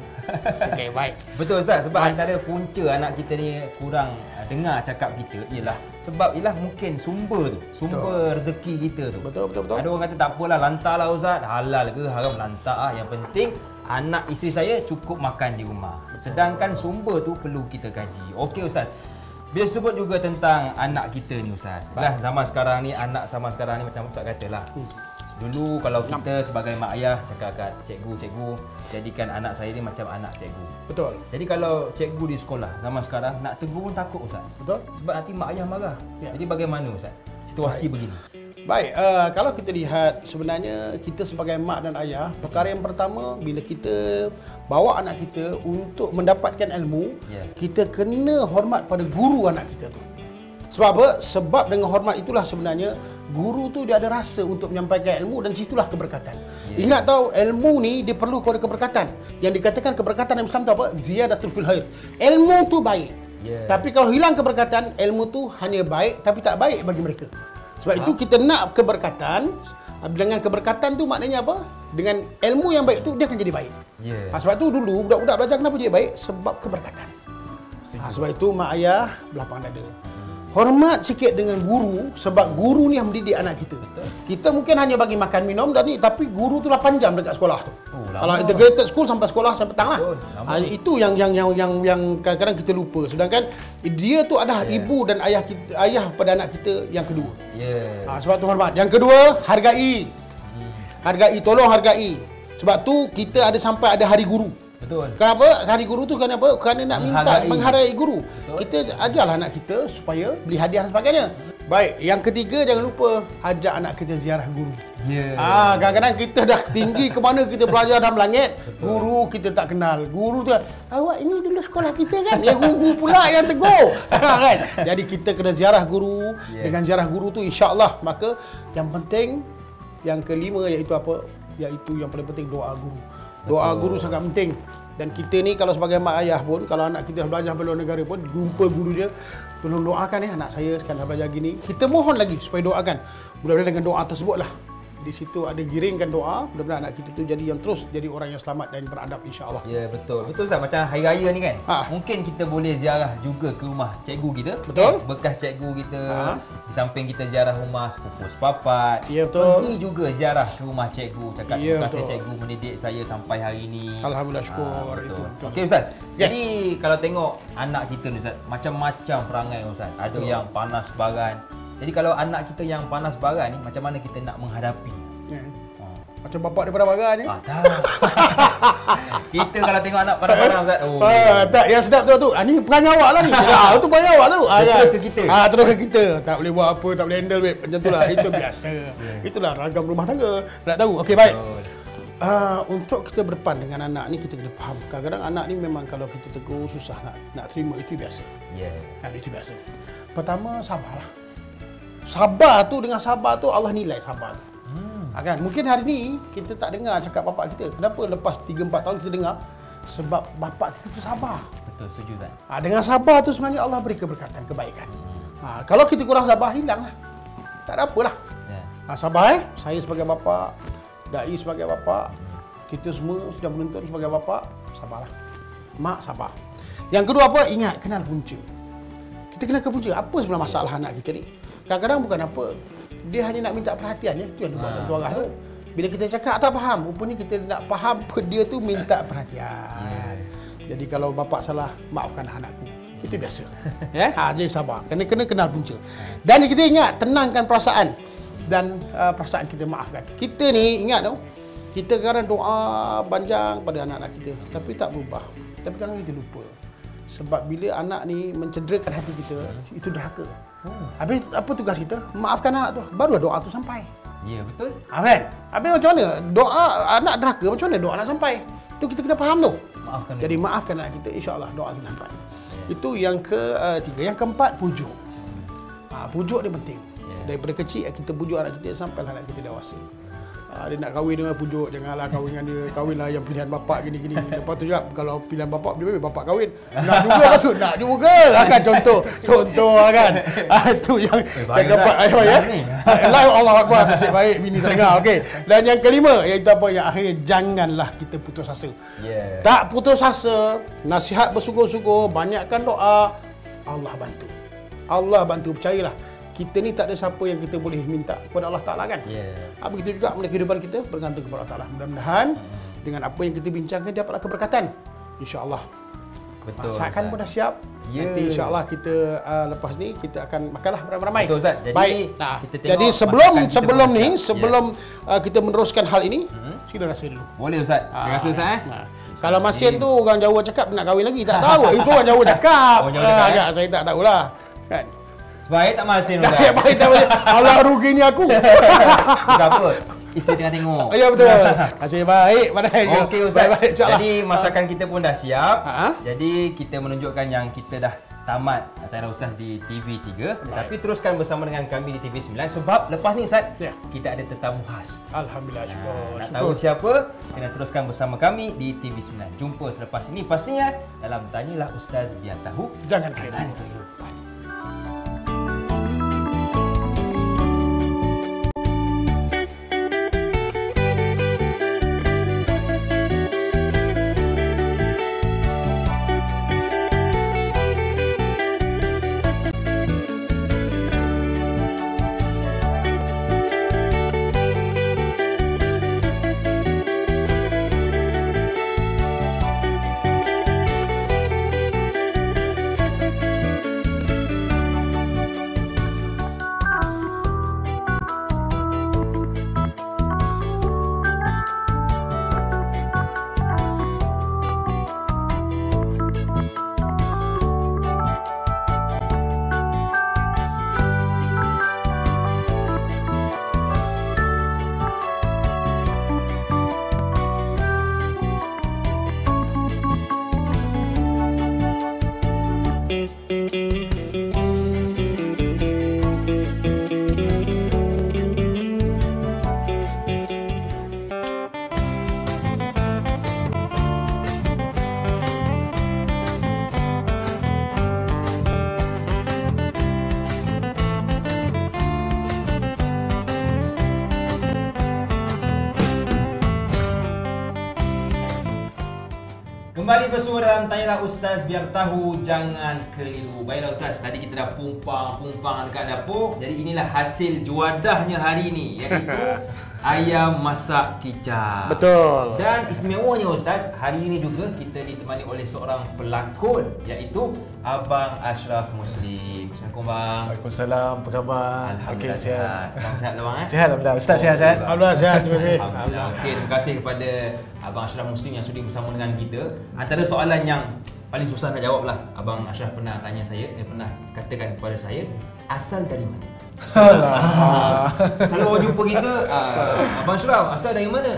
Okey, baik. Betul Ustaz, sebab antara punca anak kita ni kurang dengar cakap kita ialah sebab mungkin sumber rezeki kita tu. Betul. Ada orang kata tak apalah, lantarlah Ustaz, halal ke haram lantar yang penting anak isteri saya cukup makan di rumah. Sedangkan sumber tu perlu kita kaji. Okey Ustaz. Bila sebut juga tentang anak kita ni Ustaz. Zaman sekarang ni, anak zaman sekarang ni macam Ustaz katalah. Dulu kalau kita sebagai mak ayah cakap kat cikgu, jadikan anak saya ni macam anak cikgu. Betul. Jadi kalau cikgu di sekolah zaman sekarang nak tegur pun takut Ustaz. Betul. Sebab nanti mak ayah marah. Jadi bagaimana Ustaz situasi begini? Baik, kalau kita lihat sebenarnya kita sebagai mak dan ayah, perkara yang pertama bila kita bawa anak kita untuk mendapatkan ilmu, kita kena hormat pada guru anak kita tu. Sebab apa? Sebab dengan hormat itulah sebenarnya guru tu dia ada rasa untuk menyampaikan ilmu dan situlah keberkatan. Ingat tahu, ilmu ni dia perlu kepada keberkatan. Yang dikatakan keberkatan dalam Islam tu apa? Ziyadatul fil khair. Ilmu tu baik. Tapi kalau hilang keberkatan, ilmu tu hanya baik tapi tak baik bagi mereka. Sebab itu kita nak keberkatan. Dengan keberkatan tu maknanya apa? Dengan ilmu yang baik tu dia akan jadi baik. Sebab tu dulu budak-budak belajar kenapa jadi baik? Sebab keberkatan. Sebab itu mak ayah belapang dada. Hormat sikit dengan guru sebab guru ni yang mendidik anak kita. Kita mungkin hanya bagi makan minum dan ni, tapi guru tu 8 jam dekat sekolah tu. Kalau integrated school sampai sekolah sampai petang lah. Itu yang kadang-kadang kita lupa. Sedangkan dia tu adalah ibu dan ayah pada anak kita yang kedua. Sebab tu hormat. Yang kedua, hargai. Tolong hargai. Sebab tu kita ada sampai ada hari guru. Betul. Kenapa? Hari guru tu kenapa? Kerana nak minta menghargai guru. Betul. Kita ajarlah anak kita supaya beli hadiah dan sebagainya. Baik, yang ketiga jangan lupa ajak anak kita ziarah guru. Kadang-kadang kita dah tinggi ke mana kita belajar dalam langit, guru kita tak kenal. Guru tu, awak ini dulu sekolah kita kan? Ya guru pula yang tegur. Kan? Jadi kita kena ziarah guru. Dengan ziarah guru tu insya-Allah, maka yang penting yang kelima iaitu apa? Iaitu yang paling penting doa guru. Doa guru sangat penting. Dan kita ni kalau sebagai mak ayah pun, kalau anak kita dah belajar di luar negara pun, jumpa guru dia, tolong doakan anak saya sekarang dah belajar gini. Kita mohon lagi supaya doakan. Mudah-mudahan dengan doa tersebutlah, di situ ada giringkan doa, mudah-mudahan anak kita tu jadi yang terus jadi orang yang selamat dan beradab insya-Allah. Ya, betul. Betul Ustaz, macam hari raya ni kan. Mungkin kita boleh ziarah juga ke rumah cikgu kita. Betul. Bekas cikgu kita. Di samping kita ziarah rumah sepupu sepapat. Ya, betul. Pergi juga ziarah ke rumah cikgu. Cakap terima kasih cikgu mendidik saya sampai hari ini. Alhamdulillah syukur. Itu betul. Okey Ustaz. Jadi kalau tengok anak kita ni Ustaz, macam-macam perangai Ustaz. Ada yang panas baran. Jadi kalau anak kita yang panas baran ni, macam mana kita nak menghadapi? Macam bapak daripada baran ni. Tak. Kita kalau tengok anak panas baran Ustaz. Tak, yang sedap tu. Ni perangai awak lah ni. Itu perangai awak tu. Terus ke kita. Terus ke kita. Tak boleh buat apa, tak boleh handle babe. Macam itulah. Itu biasa. Itulah ragam rumah tangga. Nak tahu? Okey, baik. Untuk kita berdepan dengan anak ni kita kena faham. Kadang-kadang anak ni memang kalau kita tegur susah nak terima, itu biasa. Itu biasa. Pertama sabarlah. Sabar tu, dengan sabar tu Allah nilai sabar tu. Kan? Mungkin hari ni kita tak dengar cakap bapak kita. Kenapa lepas 3-4 tahun kita dengar? Sebab bapak kita tu sabar. Betul, setuju kan? Dengan sabar tu sebenarnya Allah beri keberkatan, kebaikan. Kalau kita kurang sabar, hilanglah. Tak ada apalah. Sabar saya sebagai bapa, dai sebagai bapa, kita semua sudah menonton sebagai bapa, sabarlah. Mak sabar. Yang kedua apa? Ingat, kenal punca. Kita kenal ke punca. Apa sebenarnya masalah anak kita ni? Kadang-kadang bukan apa, dia hanya nak minta perhatian ya. Itu yang dibuat tentu arah tu. Bila kita cakap tak faham, rupanya kita nak faham dia tu minta perhatian. Jadi kalau bapa salah, maafkan anakku. Itu biasa. Jadi sabar. Kena kenal punca. Dan kita ingat, tenangkan perasaan. Dan perasaan kita maafkan. Kita ni ingat tau, kita kadang doa panjang pada anak-anak kita, tapi tak berubah. Tapi kadang kita lupa. Sebab bila anak ni mencederakan hati kita, itu derhaka. Habis apa tugas kita? Maafkan anak tu. Baru doa tu sampai. Ya, betul. Kan? Habis macam mana? Doa anak derhaka, macam mana doa nak sampai? Tu kita kena faham tu. Maafkan. Jadi maafkan anak kita, insya-Allah doa kita sampai. Itu yang ketiga. Yang keempat, pujuk. Pujuk ni penting. Daripada kecil kita pujuk anak kita sampailah anak kita dewasa. Dia nak kahwin dengan pujuk, janganlah kahwin dengan dia, kahwinlah yang pilihan bapak gini-gini. Lepas tu juga kalau pilihan bapak dia bapak kahwin, nak juga lah tu, nak juga kan contoh kan. Itu yang dapat ya. Allah Akbar, nasib baik bini tak dengar. Okey. Dan yang kelima iaitu apa, yang akhirnya janganlah kita putus asa. Tak putus asa, nasihat bersungguh-sungguh, banyakkan doa, Allah bantu. Allah bantu, percayalah. Kita ni tak ada siapa yang kita boleh minta kepada Allah Ta'ala kan? Begitu juga kehidupan kita bergantung kepada Allah Ta'ala. Mudah-mudahan dengan apa yang kita bincangkan dapatlah keberkatan. InsyaAllah. Betul. Masakan pun dah siap. Nanti insyaAllah kita lepas ni kita akan makanlah beramai-ramai. Betul Ustaz. Jadi, baik. kita tengok jadi sebelum kita meneruskan hal ini, sila rasa dulu. Boleh Ustaz. Terima kasih Ustaz. Kalau masin tu orang Jawa cakap nak kahwin lagi, tak tahu. Itu orang Jawa cakap. Saya tak tahulah. Kan? Baik tak masin Ustaz. Nasib baik tak masin. Allah rugi ni aku. Tak apa. Isteri tengah tengok. Ya betul. Nasib baik padahal. Okey Ustaz. Baik, jadi masakan kita pun dah siap. Jadi kita menunjukkan yang kita dah tamat Tanya Ustaz di TV3. Tetapi teruskan bersama dengan kami di TV9 sebab lepas ni Ustaz kita ada tetamu khas. Alhamdulillah, syukur. Nak tahu siapa? Kena teruskan bersama kami di TV9. Jumpa selepas ini pastinya dalam Tanyalah Ustaz Biar Tahu. Jangan keliru. Kembali bersua dalam Tanyalah Ustaz Biar Tahu, Jangan Keliru. Baiklah Ustaz, tadi kita dah pumpang dekat dapur. Jadi inilah hasil juadahnya hari ini, iaitu ayam masak kicap. Betul. Dan istimewanya Ustaz, hari ini juga kita ditemani oleh seorang pelakon, iaitu Abang Ashraf Muslim. Assalamualaikum bang. Waalaikumsalam, apa khabar? Alhamdulillah sihat. Abang sihat ke bang? Sihat Alhamdulillah. Ustaz sihat-sihat? Alhamdulillah sihat, terima kasih. Alhamdulillah. Okey, terima kasih kepada Abang Ashraf Muslim yang sudi bersama dengan kita. Antara soalan yang paling susah nak jawab lah, Abang Ashraf pernah tanya saya, pernah katakan kepada saya, asal dari mana? Selalu orang jumpa kita, Abang Ashraf asal dari mana?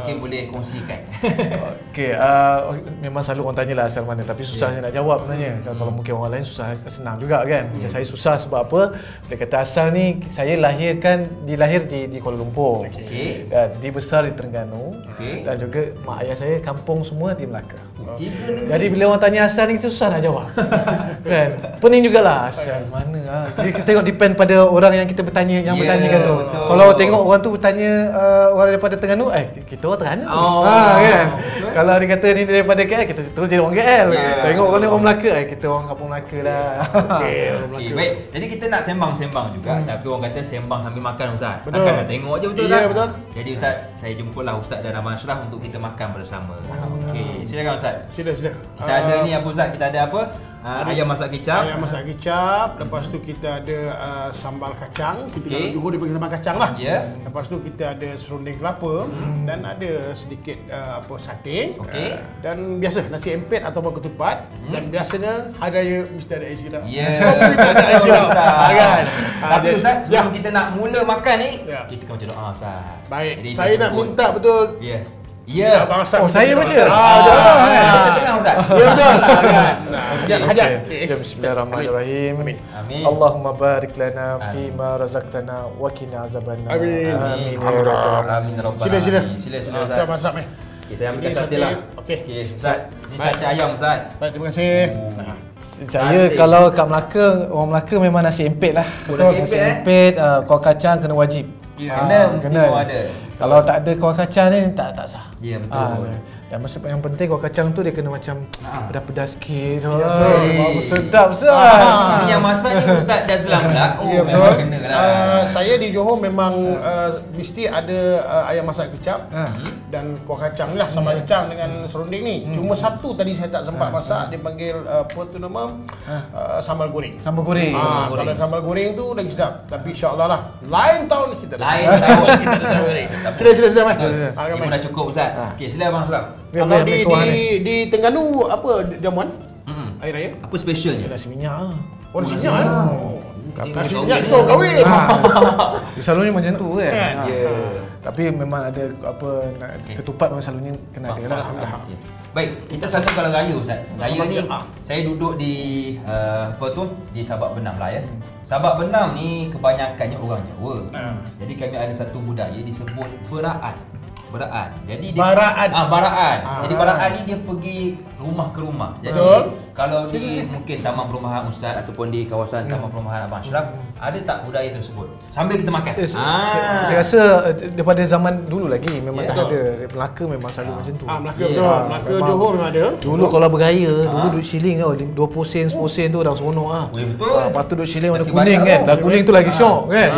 Mungkin boleh kongsikan. Okey, memang selalu orang tanya lah asal mana, tapi susah saya nak jawab sebenarnya. Kalau mungkin orang lain susah, senang juga kan. Macam saya susah sebab apa? Dia kata asal ni saya dilahir di Kuala Lumpur. Dibesar di Terengganu. Dan juga mak ayah saya kampung semua di Melaka. Jadi bila orang tanya asal ni kita susah nak jawab. Kan? Pening jugalah asal mana. Jadi kita tengok depend pada orang yang kita bertanya bertanyakan tu. Kalau tengok orang tu bertanya orang daripada Terengganu, kita orang Terengganu. Kan? Kalau dia kata ni daripada KL, kita terus jadi orang KL. Tengok orang ni orang Melaka, kita orang kampung Melaka lah. Okey, baik. Jadi kita nak sembang-sembang juga, tapi orang kata sembang sambil makan Ustaz. Betul. Takkan nak tengok je, betul tak? Ya, betul. Jadi Ustaz, saya jemputlah Ustaz dan Abang Ashraf untuk kita makan bersama. Okey, silakan Ustaz. Sila. Kita ada ni apa Ustaz? Kita ada apa? Ayam masak kicap. Ayam masak kicap. Lepas tu kita ada sambal kacang. Kita kalau Johor dia panggil sambal kacang lah. Ya. Lepas tu kita ada serunding kelapa dan ada sedikit sate. Okey. Dan biasa nasi empet atau ketupat. Dan biasanya hari raya mesti ada air sirap. Ya. Kita ada air sirap. Kan? Tapi Ustaz, sebelum kita nak mula makan ni, Ya. kita kena baca doa Ustaz. Baik. Jadi, Saya nak minta betul. Ya. Ya. Abang Asad saya baca? betul. Kita tengah Ustaz. Ya betul. Hajat. Bismillahirrahmanirrahim. Amin. Allahumma barik lana fima razaqtana wa qina azabannar. Amin. Amin. Sila. Sila Kita Ustaz. masak ni. Okay, saya ambil Ini sate lah. Okey. Okey, Ustaz. Ni sate ayam Ustaz. Baik, terima kasih. Saya kalau kat Melaka, orang Melaka memang nasi empet lah. Nasi Nasi empet, empet, kuah kacang kena wajib. Kena, mesti kena. mau ada. Kalau tak ada kuah kacang ni tak sah. Ya, betul. Dan yang penting kuah kacang tu dia kena macam pedas-pedas sikit. betul. Sedap Ustaz. Ni yang masak ni Ustaz Dazlan pula. Ya memang betul. kena lah. Saya di Johor memang mesti ada ayam masak kicap dan kuah kacang ni lah, sambal kacang dengan serunding ni. Cuma satu tadi saya tak sempat masak, dia panggil apa tu nama? Sambal goreng. Sambal goreng. Kalau sambal goreng tu lagi sedap. Tapi insya-Allah lah lain tahun kita ada Lain sambal. tahun kita ada sambal goreng. Sila mai. Ini pun dah cukup Ustaz. Okey, sila Abang Ashraf. Kalau di Terengganu apa jamuan? Air raya? Apa specialnya? Nasi minyak ah. Oh, nasi minyak kan? Nasi Kau minyak kahwin. tu kahwin. Selalunya macam tu kan. Ya. Tapi memang ada apa ketupat memang selalunya kena ada lah. Okey. Baik, kita selalu kalau raya Ustaz. Saya duduk di apa tu? Di Sabak Benam lah ya. Sabak Benam ni kebanyakannya orang Jawa. Jadi kami ada satu budaya disebut beraan. Jadi dia baraan. Jadi baraan ni dia pergi rumah ke rumah. Jadi kalau di mungkin taman perumahan Ustaz ataupun di kawasan taman perumahan Abang Ashraf, ada tak budaya tersebut? Sambil kita makan. Saya rasa daripada zaman dulu lagi memang dah ada. Melaka memang selalu macam tu. Melaka betul. Melaka Johor memang ada. Dulu kalau bergaya, dulu duit shilling tau, 20 sen, 10 sen tu dah seronok ah. Betul. Lepas tu duit shilling warna kuning kan. Dah kuning tu lagi syok kan.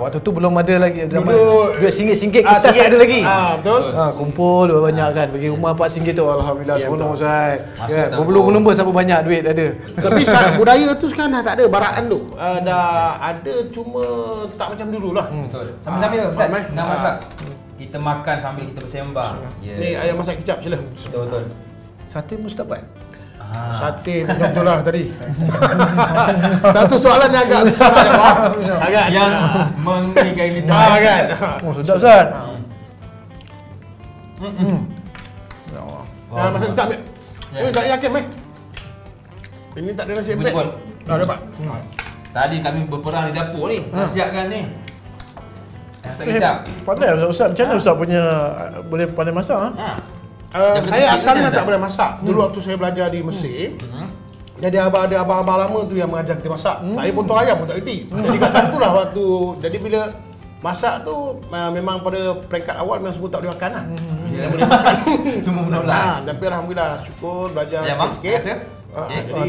Waktu tu belum ada lagi zaman duit RM1 kertas ada lagi. Betul. Kumpul banyak kan, pergi rumah RM4 tu alhamdulillah seronok Ustaz. Kan, berbelum-belum siapa banyak duit ada. Tapi budaya tu sekarang dah tak ada, baraan tu. Dah ada cuma tak macam dulu lah. Betul. Sambil-sambil Ustaz. Nak masak. Kita makan sambil kita bersembang. Ni ayam masak kicap sila. Betul. Sate mesti dapat. Sate betul lah tadi. Satu soalan yang agak susah nak jawab. Agak Yang mengikai lidah. kan. Oh sedap Ustaz. Masak kicap ni. Tak yakin mai. Ini tak ada nasi empet. Dah dapat. Tadi kami berperang di dapur ni. Siapkan ni. Masak kicap. Pandai Ustaz. Macam mana Ustaz punya boleh pandai masak Saya asalnya tak boleh masak. Dulu waktu saya belajar di Mesir, jadi ada abang-abang lama tu yang mengajar kita masak. Saya potong ayam pun tak reti. Jadi kat sana tu lah waktu. Jadi bila masak tu memang pada peringkat awal memang semua tak boleh makan lah. Yang boleh makan. Semua menolak. Tapi alhamdulillah syukur belajar sikit-sikit.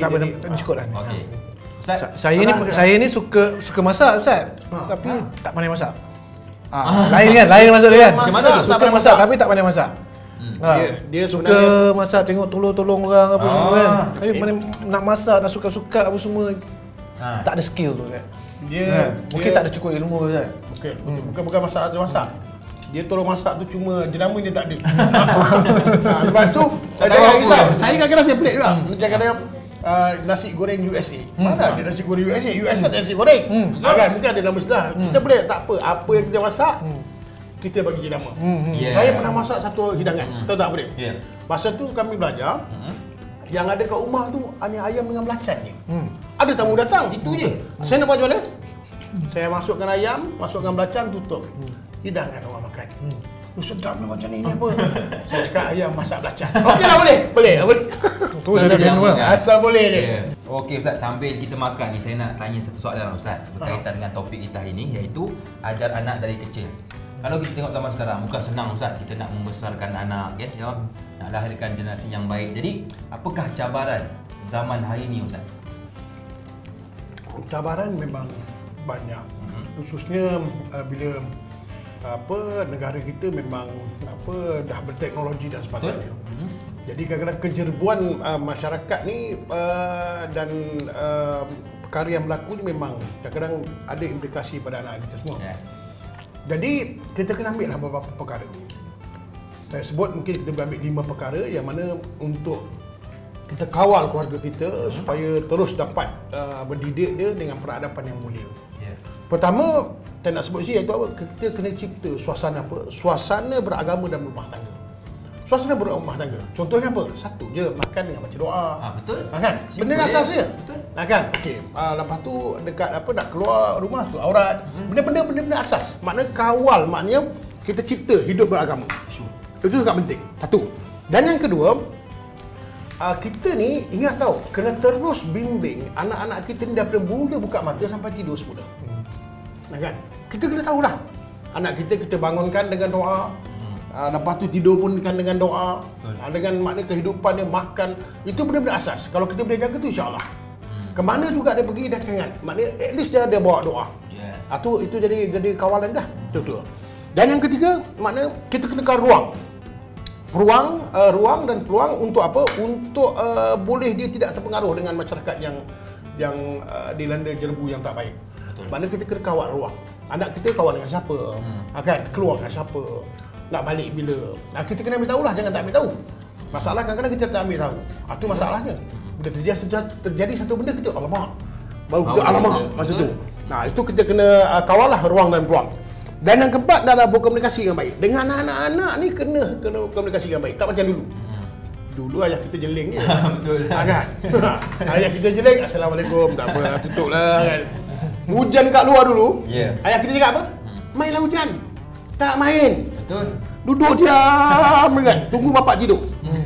Tak boleh cukup dah. Okey. Saya ni suka masak Ustaz. Tapi tak pandai masak. Lain maksud dia kan. Macam mana tu? Suka masak tapi tak pandai masak. Dia suka masak, tengok tolong orang apa semua kan. Tapi nak masak, nak suka-suka apa semua tak ada skill tu kan. Mungkin tak ada cukup ilmu kan. Bukan masalah dia masak. Dia tolong masak tu cuma jenama dia tak ada. Sebab tu saya kadang-kadang saya pelik juga. Kadang-kadang nasi goreng USA. Mana ada nasi goreng USA? USA tak ada nasi goreng. Kan mungkin ada nama istilah. Kita boleh tak apa yang kita masak kita bagi jenama. Yeah. Saya pernah masak satu hidangan. Tahu tak apa dia? Yeah. Masa tu kami belajar, yang ada kat rumah tu hanya ayam dengan belacan je. Ada tamu datang. Itu je. Saya nak buat macam mana? Saya masukkan ayam, masukkan belacan, tutup. Hidangan orang makan. Sedapnya macam ni apa? Saya cakap ayam masak belacan. Okey lah, boleh? Boleh. Tu saya dah minum lah. Asal boleh dia. Yeah. Okey Ustaz, sambil kita makan ni, saya nak tanya satu soalan Ustaz berkaitan dengan topik kita hari ni, iaitu ajar anak dari kecil. Kalau kita tengok zaman sekarang, bukan senang Ustaz kita nak membesarkan anak, ya, nak lahirkan generasi yang baik. Jadi, apakah cabaran zaman hari ni Ustaz? Cabaran memang banyak. Khususnya bila negara kita memang dah berteknologi dan sebagainya. Jadi kadang-kadang kejerbuan masyarakat ni dan perkara yang berlaku ni memang kadang-kadang ada implikasi pada anak kita semua. Yeah. Jadi kita kena ambil lah beberapa perkara. Saya sebut mungkin kita boleh ambil 5 perkara yang mana untuk kita kawal keluarga kita supaya terus dapat berdidik dia dengan peradaban yang mulia. Yeah. Pertama, saya nak sebut sini iaitu apa? Kita kena cipta suasana apa? Suasana beragama dan berumah tangga. Suasana berumah tangga. Contohnya apa? Satu je, makan dengan baca doa. Betul. Kan? Benda asas je. Betul. Kan? Okey. Lepas tu dekat nak keluar rumah tu aurat. Benda-benda asas. Maknanya kawal, maknanya kita cipta hidup beragama. Itu sangat penting. Satu. Dan yang kedua, kita ni ingat tau, kena terus bimbing anak-anak kita ni daripada mula buka mata sampai tidur semula. Kan? Kita kena tahulah. Anak kita bangunkan dengan doa. Lepas tu tidur pun kan dengan doa. Dengan makna kehidupan dia, makan. Itu benda-benda asas. Kalau kita boleh jaga tu insya-Allah. Kemana juga dia pergi dah ingat. Maknanya at least dia ada bawa doa. Yeah. Itu jadi kawalan dah. Betul. Dan yang ketiga, makna kita kenakan ruang dan peluang untuk apa? Untuk boleh dia tidak terpengaruh dengan masyarakat yang dilanda jerbu yang tak baik. Maknanya kita kena kawal ruang. Anak kita kawal dengan siapa? Kan? Keluar dengan siapa? Nak balik bila? Kita kena ambil tahulah, jangan tak ambil tahu. Masalah kadang-kadang kita tak ambil tahu. Itu masalahnya. Bila terjadi satu benda kita alamak. Baru kita alamak macam tu. Itu kita kena kawal lah ruang dan peluang. Dan yang keempat adalah berkomunikasi dengan baik. Dengan anak-anak ni kena komunikasi dengan baik. Tak macam dulu. Dulu ayah kita jeling je. Betul. Kan? Ayah kita jeling, Assalamualaikum, tak apa, tutup lah kan. Hujan kat luar dulu, ayah kita cakap apa? Mainlah hujan. Tak main. Betul. Duduk diam kan. Tunggu bapak tidur.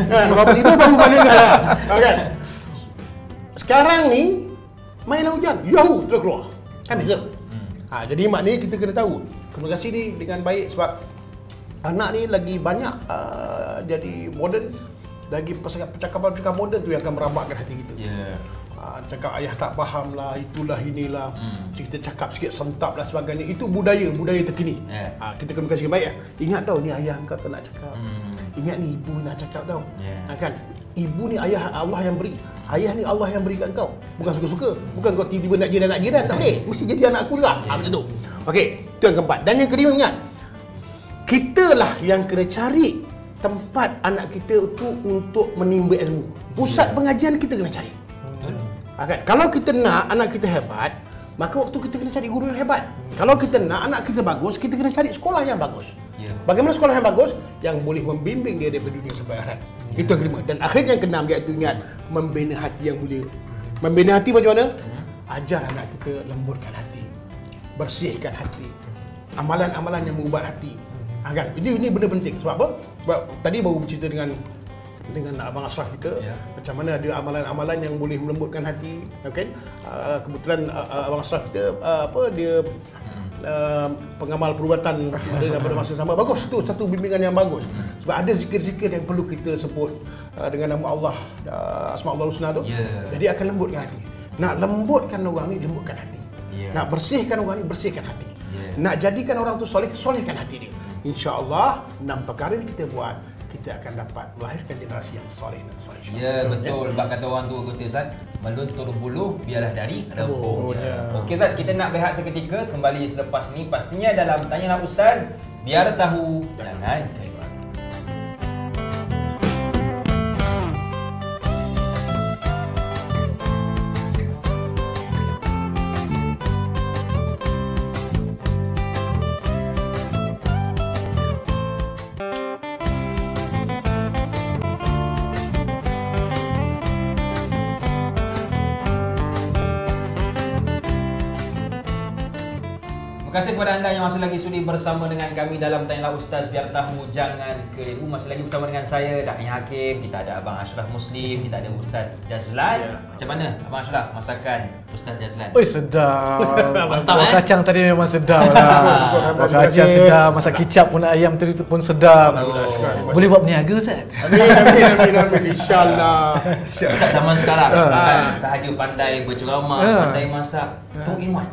Kan? Bapak tidur baru panggil kan. Sekarang ni mainlah hujan. Yahoo terus keluar. Kan bisa. Jadi maknanya kita kena tahu komunikasi ni dengan baik sebab anak ni lagi banyak jadi moden, lagi percakapan moden tu yang akan merabakkan hati kita. Cakap ayah tak faham lah, itulah inilah, kita cakap sikit sentap lah sebagainya. Itu budaya terkini. Kita kena kasih baik. Ingat tau, ni ayah kau tak nak cakap. Ingat ni ibu nak cakap tau. Kan? Ibu ni ayah Allah yang beri. Ayah ni Allah yang beri kat kau. Bukan suka-suka. Bukan kau tiba-tiba nak jadi anak jiran. Tak boleh. Mesti jadi anak aku juga. Macam tu. Okey, itu yang keempat. Dan yang kelima, ingat, kitalah yang kena cari tempat anak kita tu untuk menimba ilmu. Pusat pengajian kita kena cari. Kan? Kalau kita nak anak kita hebat, maka waktu kita kena cari guru yang hebat. Kalau kita nak anak kita bagus, kita kena cari sekolah yang bagus. Bagaimana sekolah yang bagus? Yang boleh membimbing dia daripada dunia sampai akhirat. Itu yang kelima. Dan akhir yang keenam, iaitu ingat, membina hati yang mulia. Membina hati macam mana? Ajar anak kita lembutkan hati, bersihkan hati, amalan-amalan yang mengubat hati. Kan? Ini benda penting. Sebab apa? Sebab tadi baru bercerita dengan Abang Ashraf kita, macam mana ada amalan-amalan yang boleh melembutkan hati. Okay? Kebetulan Abang Ashraf kita dia pengamal perubatan pada masa sama. Bagus, itu satu bimbingan yang bagus. Sebab ada zikir-zikir yang perlu kita sebut dengan nama Allah, Asmaul Husna tu. Jadi akan lembutkan hati. Nak lembutkan orang ni, lembutkan hati. Nak bersihkan orang ni, bersihkan hati. Nak jadikan orang tu soleh, solehkan hati dia. InsyaAllah 6 perkara ni kita buat, kita akan dapat melahirkan generasi yang soleh dan soleh. Betul. Sebab kata orang tua kata Ustaz, melun turun bulu biarlah dari rebung. Okey Ustaz, kita nak berehat seketika. Kembali selepas ni pastinya dalam Tanyalah Ustaz. Biar tahu, jangan keluar. Terima kasih kepada anda yang masih lagi sudi bersama dengan kami dalam Tanyalah Ustaz, Biar Tahu Jangan Keliru. Masih lagi bersama dengan saya, Da'i Hakim. Kita ada Abang Ashraf Muslim, kita ada Ustaz Jazlan. Macam mana Abang Ashraf masakan Ustaz Jazlan? Oi, sedap. Mantap, Buah kacang tadi memang sedap lah. Buah kacang sedap, masak kicap pun ayam tadi pun sedap. Boleh buat berniaga Ustaz? Amin. InsyaAllah. Ustaz zaman sekarang bukan sahaja pandai berceramah, pandai masak, tu ilmuwan.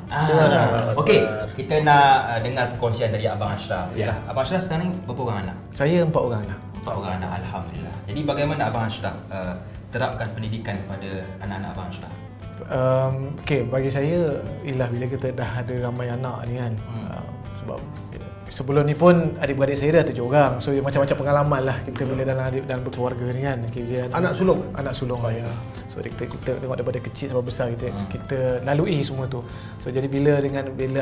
Okey, kita nak dengar perkongsian dari Abang Ashraf. Abang Ashraf sekarang ni berapa orang anak? Saya 4 orang anak. 4 orang anak, alhamdulillah. Jadi bagaimana Abang Ashraf terapkan pendidikan kepada anak-anak Abang Ashraf? Okay, bagi saya ialah bila kita dah ada ramai anak ni kan, sebab sebelum ni pun adik-beradik saya dah 7 orang. So macam-macam pengalaman lah kita bila dalam berkeluarga ni kan. Okay, Anak sulung? Anak sulung ya. So kita tengok daripada kecil sampai besar kita lalui semua tu. So jadi bila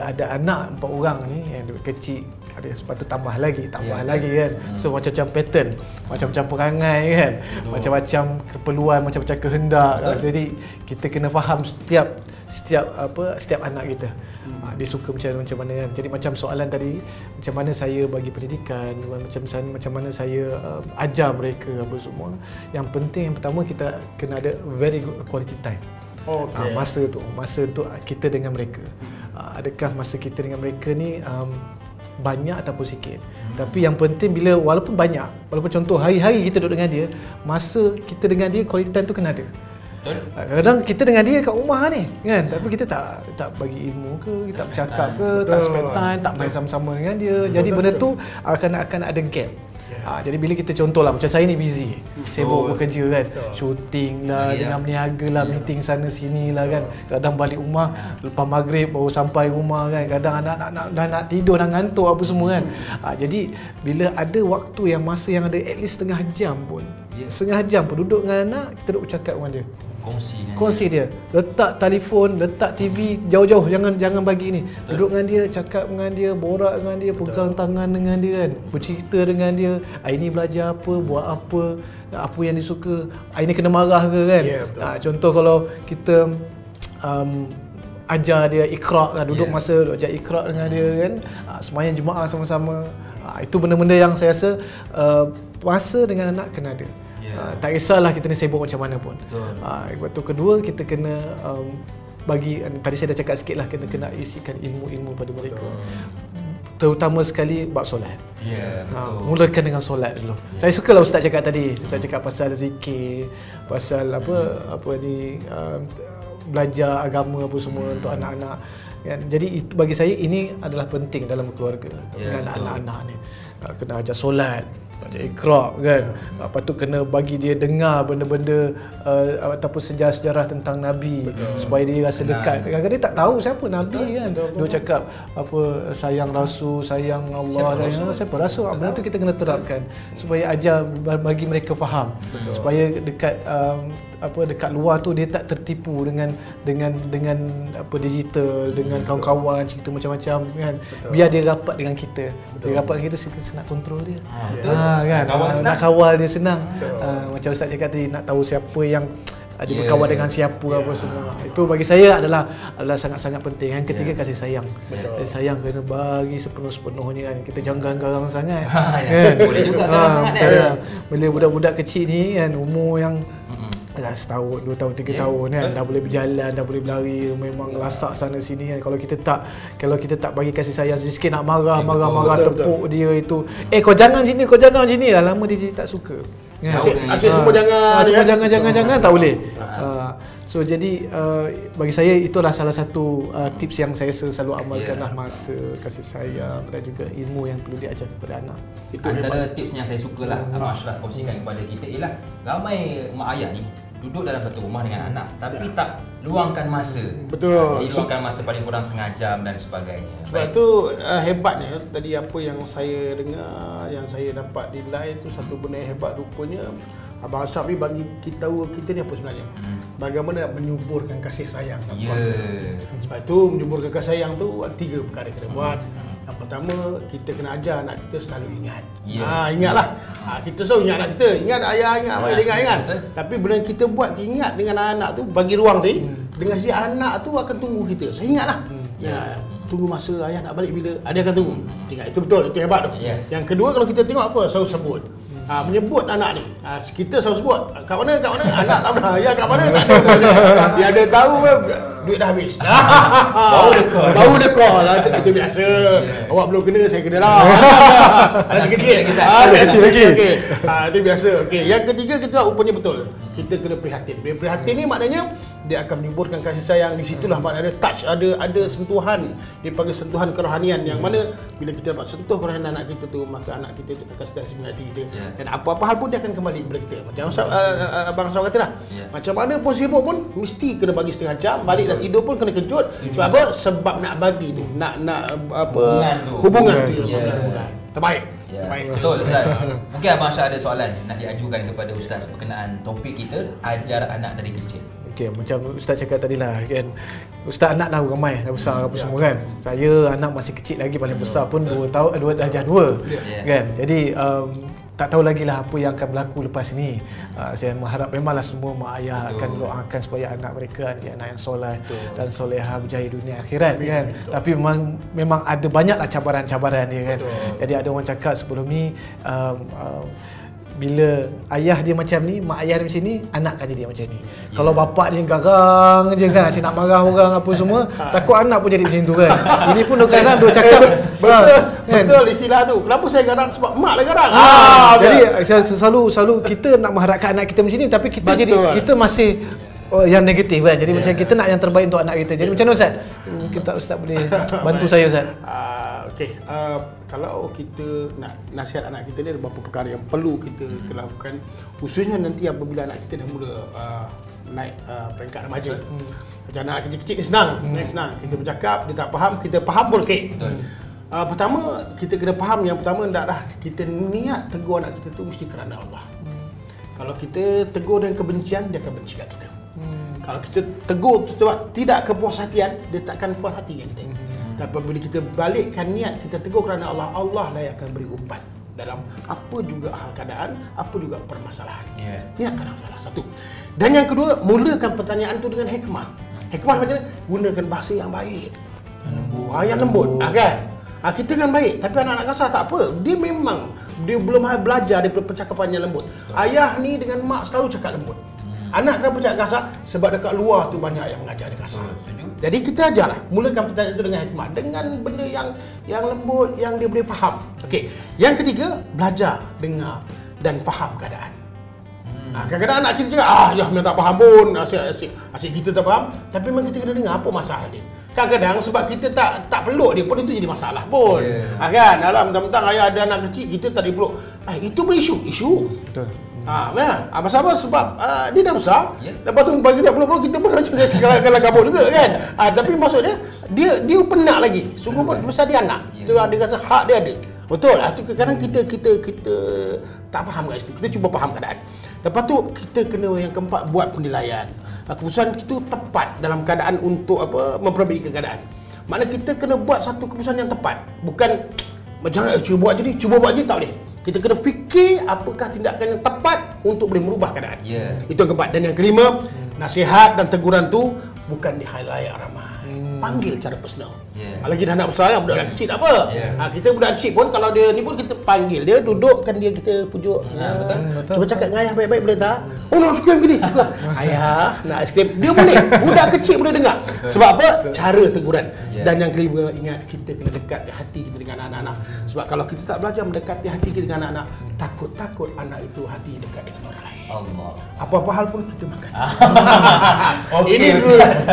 ada anak 4 orang ni yang kecil, ada sepatut tambah lagi kan. So macam-macam pattern, macam-macam perangai kan. Macam-macam keperluan, macam-macam kehendak. Jadi kita kena faham setiap anak kita. Dia suka macam mana kan. Jadi macam soalan tadi, macam mana saya bagi pendidikan, macam mana saya ajar mereka apa semua. Yang penting yang pertama kita kena ada very good quality time. Masa untuk kita dengan mereka. Adakah masa kita dengan mereka ni banyak ataupun sikit. Tapi yang penting walaupun banyak, walaupun contoh hari-hari kita duduk dengan dia, masa kita dengan dia quality time tu kena ada. Kadang kita dengan dia kat rumah ni kan, tapi kita tak bagi ilmu ke, kita tak bercakap ke, tak spend time, tak main sama-sama dengan dia. Jadi benda tu akan ada gap. Jadi bila kita contohlah macam saya ni busy, sibuk bekerja kan, shooting lah, dengan berniaga lah, meeting sana sini lah kan. Kadang balik rumah lepas maghrib baru sampai rumah kan. Kadang anak-anak dah nak tidur, dah ngantuk apa semua kan. Jadi bila ada waktu masa yang ada at least setengah jam pun duduk dengan anak, kita duduk bercakap dengan dia. Kongsi dia. Letak telefon, letak TV jauh-jauh, jangan bagi ni. Duduk dengan dia, cakap dengan dia, borak dengan dia, pegang tangan dengan dia kan. Bercerita dengan dia, hari ni belajar apa, buat apa yang dia suka. Hari ni kena marah ke kan. Contoh kalau kita ajar dia Iqra kan, duduk ajar Iqra dengan dia kan. Sembahyang Jumaat sama-sama. Itu benda-benda yang saya rasa masa dengan anak kena ada. Tak kisahlah kita ni sibuk macam mana pun. Lepas tu kedua, kita kena bagi, tadi saya dah cakap sikit lah, kita kena isikan ilmu-ilmu pada mereka. Terutama sekali bab solat. Mulakan dengan solat dulu. Saya sukalah Ustaz cakap tadi. Saya cakap pasal zikir, pasal apa ni, belajar agama apa semua untuk anak-anak. Jadi itu bagi saya ini adalah penting dalam keluarga dengan anak-anak ni. Kena ajar solat, ajar Iqra kan. Lepas tu kena bagi dia dengar benda-benda ataupun sejarah-sejarah tentang Nabi, supaya dia rasa dekat. Kadang-kadang dia tak tahu siapa Nabi kan. Dia cakap apa, sayang Rasul, sayang Allah, siapa Rasul. Benda tu kita kena terapkan supaya ajar, bagi mereka faham. Supaya dekat dekat luar tu dia tak tertipu dengan digital, dengan kawan-kawan, cerita macam-macam kan. Biar dia rapat dengan kita. Dia rapat dengan kita senang kontrol dia. Kan. Nak kawal dia senang. Macam Ustaz cakap tadi, nak tahu siapa yang ada berkawan dengan siapa apa semua. Itu bagi saya adalah sangat-sangat penting. Yang ketiga, kasih sayang. Kasih sayang kena bagi sepenuh-sepenuhnya kan. Kita jangan garang sangat. Kan? Boleh juga garang. Bila budak-budak kecil ni kan, umur yang setahun, 2 tahun, 3 tahun kan, dah boleh berjalan, dah boleh berlari, memang lasak sana sini kan. Kalau kita tak bagi kasih sayang sikit, nak marah, tepuk dia itu. Kau jangan sini lah, lama dia tak suka. Asyik semua jangan tak boleh. So jadi bagi saya itulah salah satu tips yang saya selalu amalkan lah, masa kasih sayang dan juga ilmu yang perlu diajar kepada anak. Itu antara tips yang saya sukalah Abang Ashraf kongsikan kepada kita ialah ramai mak ayah ni duduk dalam satu rumah dengan anak tapi tak luangkan masa. Betul. Jadi luangkan masa paling kurang setengah jam dan sebagainya. Sebab itu hebatnya tadi apa yang saya dengar, yang saya dapat di live tu, satu benda yang hebat rupanya Abang Ashraf ni bagi kita tahu kita ni apa sebenarnya. Bagaimana nak menyuburkan kasih sayang dalam keluarga. Sebab itu menyuburkan kasih sayang tu ada 3 perkara kena buat. Yang pertama, kita kena ajar anak kita selalu ingat. Ingatlah. Kita selalu ingat anak kita. Ingat ayah, ingat abang, ingat. Tapi bila kita buat ingat dengan anak tu, bagi ruang tu, dengan si anak tu akan tunggu kita. Saya ingatlah. tunggu masa ayah nak balik bila. Dia akan tunggu. Tinggal itu betul, itu hebat tu. Yang kedua, kalau kita tengok apa, selalu sebut. Menyebut anak ni. Kita selalu sebut, kat mana? Anak tak pernah. Ya, kat mana? Tak ada. Yang dia tahu duit dah habis. Baru dia call lah. Itu biasa. Awak belum kena, saya kena lah. Ada kecil lagi. Itu biasa. Yang ketiga, kita rupanya betul. Kita kena prihatin. Prihatin ni maknanya dia akan menimbulkan kasih sayang. Di situlah maknanya ada touch, ada sentuhan. Dia panggil sentuhan kerohanian, yang mana bila kita dapat sentuh kerohanian anak kita tu, maka anak kita tu akan sentiasa mengasihi kita. Dan apa-apa hal pun dia akan kembali kepada kita. Macam Abang Sawan kata lah. Macam mana pun sibuk pun mesti kena bagi setengah jam, balik dan tidur pun kena kejut. Sebab apa? Sebab nak bagi tu, nak apa hubungan tu. Terbaik. Baik. Betul Ustaz. Mungkin Abang Syah ada soalan nak diajukan kepada Ustaz berkenaan topik kita, ajar anak dari kecil. Okey, macam Ustaz cakap tadi lah kan. Ustaz anak dah ramai, dah besar apa semua kan. Saya anak masih kecil lagi, paling besar pun 2 tahun, darjah 2 kan. Jadi tak tahu lagi lah apa yang akan berlaku lepas ini. Saya mengharap memanglah semua mak ayah akan doakan supaya anak mereka jadi anak yang soleh dan soleha berjaya dunia akhirat kan. Tapi memang ada banyaklah cabaran-cabaran dia kan. Jadi ada orang cakap sebelum ni bila ayah dia macam ni, mak ayah dia macam ni, anak akan jadi macam ni. Kalau bapak dia garang je kan, asyik nak marah orang apa semua, takut anak pun jadi macam tu kan. Ini pun kadang dia cakap betul istilah tu. Kenapa saya garang? Sebab mak dia garang. Jadi selalu kita nak mengharapkan anak kita macam ni, tapi kita jadi kita masih yang negatif kan. Jadi macam kita nak yang terbaik untuk anak kita. Jadi macam mana Ustaz? Mungkin tak Ustaz boleh bantu saya Ustaz. Kalau kita nak nasihat anak kita ni, ada beberapa perkara yang perlu kita lakukan, khususnya nanti apabila anak kita dah mula naik peringkat remaja. Macam anak kecil-kecil ni senang. Kita bercakap, dia tak faham, kita faham pun okey. Pertama, kita kena faham, yang pertama hendaklah kita niat tegur anak kita tu mesti kerana Allah. Kalau kita tegur dengan kebencian, dia akan benci kat kita. Kalau kita tegur sebab tidak kepuasihatian, dia takkan puas hati dengan kita. Tapi bila kita balikkan niat, kita tegur kerana Allah, Allah lah yang akan beri umpan dalam apa juga hal keadaan, apa juga permasalahan. Niat kerana Allah, satu. Dan yang kedua, mulakan pertanyaan tu dengan hikmah. Hikmah macam mana? Gunakan bahasa yang baik, yang lembut, kan? Kita kan baik, tapi anak-anak kasar tak apa. Dia memang belum belajar daripada percakapan yang lembut. Ayah ni dengan mak selalu cakap lembut. Anak kenapa cakap kasar? Sebab dekat luar tu banyak yang mengajar dia kasar. Jadi kita ajarlah, mulakan pertanyaan itu dengan hikmah, dengan benda yang lembut, yang dia boleh faham. Okey. Yang ketiga, belajar, dengar dan faham keadaan. Kadang-kadang anak kita cakap, ya memang tak faham pun, asyik kita tak faham, tapi memang kita kena dengar apa masalah dia. Kadang-kadang sebab kita tak peluk dia pun, itu jadi masalah pun. Kan? Dalam mentang-mentang ayah ada anak kecil, kita tak dipeluk. Itu pun isu. Betul. Pasal apa? Sebab dia dah besar. Lepas tu bagi kita peluk-peluk, kita pun macam kalau kabut juga kan. Tapi maksudnya dia penat lagi. Sungguh pun besar dia anak. Itu dia rasa hak dia ada. Betul. Kadang-kadang kita tak faham kat situ. Kita cuba faham keadaan. Lepas tu kita kena yang keempat, buat penilaian. Keputusan itu tepat dalam keadaan untuk memperbaikikan keadaan. Maknanya kita kena buat satu keputusan yang tepat. Bukan jangan cuba buat je tak boleh. Kita kena fikir apakah tindakan yang tepat untuk boleh merubah keadaan. Itu yang keempat. Dan yang kelima, nasihat dan teguran tu bukan di halayak ramai. Panggil cara personal. Lagi dah nak besar, budak kecil tak apa. Kita budak kecil pun kalau dia ni pun kita panggil dia, dudukkan dia, kita pujuk. Betul. Cuba cakap dengan ayah baik-baik boleh tak? Oh, nak suka gini. Ayah nak aiskrim. Dia boleh. Budak kecil boleh dengar. Sebab apa? Cara teguran. Dan yang kelima, ingat kita kena dekat hati kita dengan anak-anak. Sebab kalau kita tak belajar mendekati hati kita dengan anak-anak, takut-takut anak itu hati dekat dengan orang lain. Allah. Apa-apa hal pun kita makan. Ini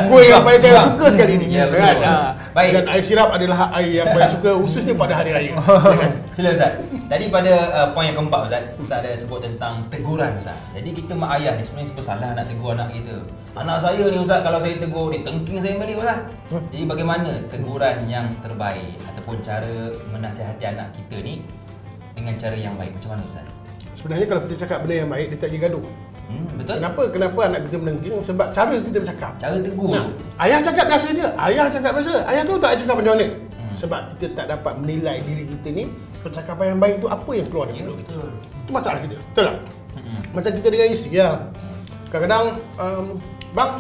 kuih yang paling saya suka sekali ni. Baik. Dan air sirap adalah air yang paling suka, khususnya pada hari raya. Sila Ustaz. Tadi pada poin yang keempat Ustaz ada sebut tentang teguran Ustaz. Jadi kita mak ayah ni sebenarnya bersalah nak tegur anak kita. Anak saya ni Ustaz, kalau saya tegur dia tengking saya balik Ustaz. Jadi bagaimana teguran yang terbaik ataupun cara menasihati anak kita ni dengan cara yang baik? Macam mana Ustaz? Sebenarnya kalau kita cakap benda yang baik, dia tak jadi gaduh. Betul. Kenapa anak kita menengking? Sebab cara kita bercakap. Cara tegur. Ayah cakap biasa je. Ayah cakap biasa. Ayah tu tak cakap macam mana. Sebab kita tak dapat menilai diri kita ni, percakapan yang baik tu apa yang keluar dari mulut kita. Itu masalah kita. Betul tak? Macam kita dengan isteri. Kadang-kadang, bang,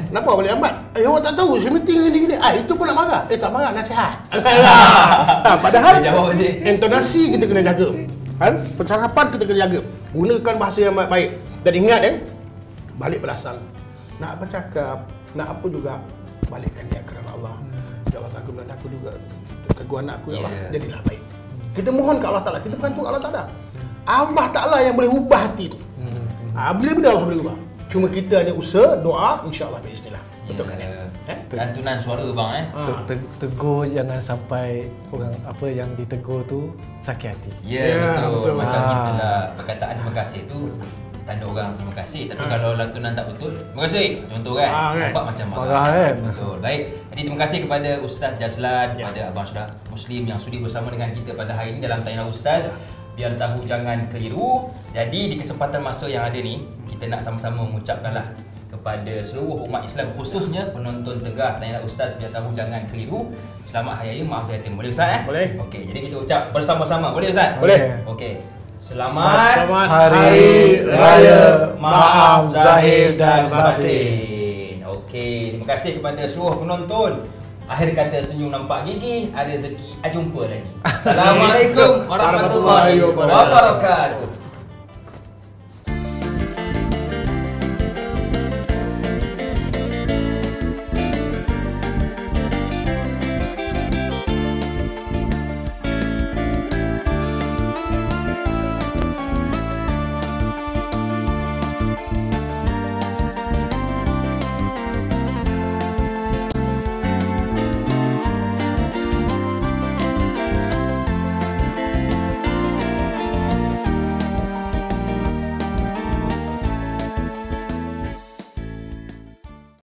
Kenapa balik lambat? Awak tak tahu, saya meeting gini-gini. Itu pun nak marah. Tak marah, nasihat. Padahal Dia jawab je. intonasi kita kena jaga. Kan? Pencakapan kita kena jaga. Gunakan bahasa yang baik. Dan ingat balik pada asal. Nak bercakap, nak apa juga, balikkan niat kerana Allah. Ya Allah, aku dan aku juga tegur anak aku, ya Allah, jadilah baik. Kita mohon ke Allah Ta'ala, kita bergantung Allah Ta'ala. Allah Ta'ala yang boleh ubah hati tu. Bila-bila Allah boleh ubah. Cuma kita hanya usaha, doa, insya-Allah bismillah. Betul kan? Lantunan suara bang Tegur jangan sampai orang apa yang ditegur tu sakit hati. Ya, betul. Macam itulah perkataan terima kasih tu tanda orang terima kasih. Tapi kalau lantunan tak betul, terima kasih. Contoh kan? Nampak macam marah kan? Betul. Baik. Jadi terima kasih kepada Ustaz Jazlan, kepada Abang Syudah Muslim yang sudi bersama dengan kita pada hari ini dalam Tanya Ustaz. Biar tahu jangan keliru. Jadi di kesempatan masa yang ada ni, kita nak sama-sama mengucapkanlah kepada seluruh umat Islam, khususnya penonton Tegar Tanya Ustaz, biar tahu jangan keliru. Selamat Hari Raya Maaf Zahir Timur. Boleh Ustaz? Boleh. Okey, jadi kita ucap bersama-sama. Boleh Ustaz? Boleh. Okey. Selamat Hari Raya Maaf Zahir dan Batin. Okey, terima kasih kepada seluruh penonton. Akhir kata senyum nampak gigi, ada rezeki jumpa lagi. Assalamualaikum warahmatullahi wabarakatuh.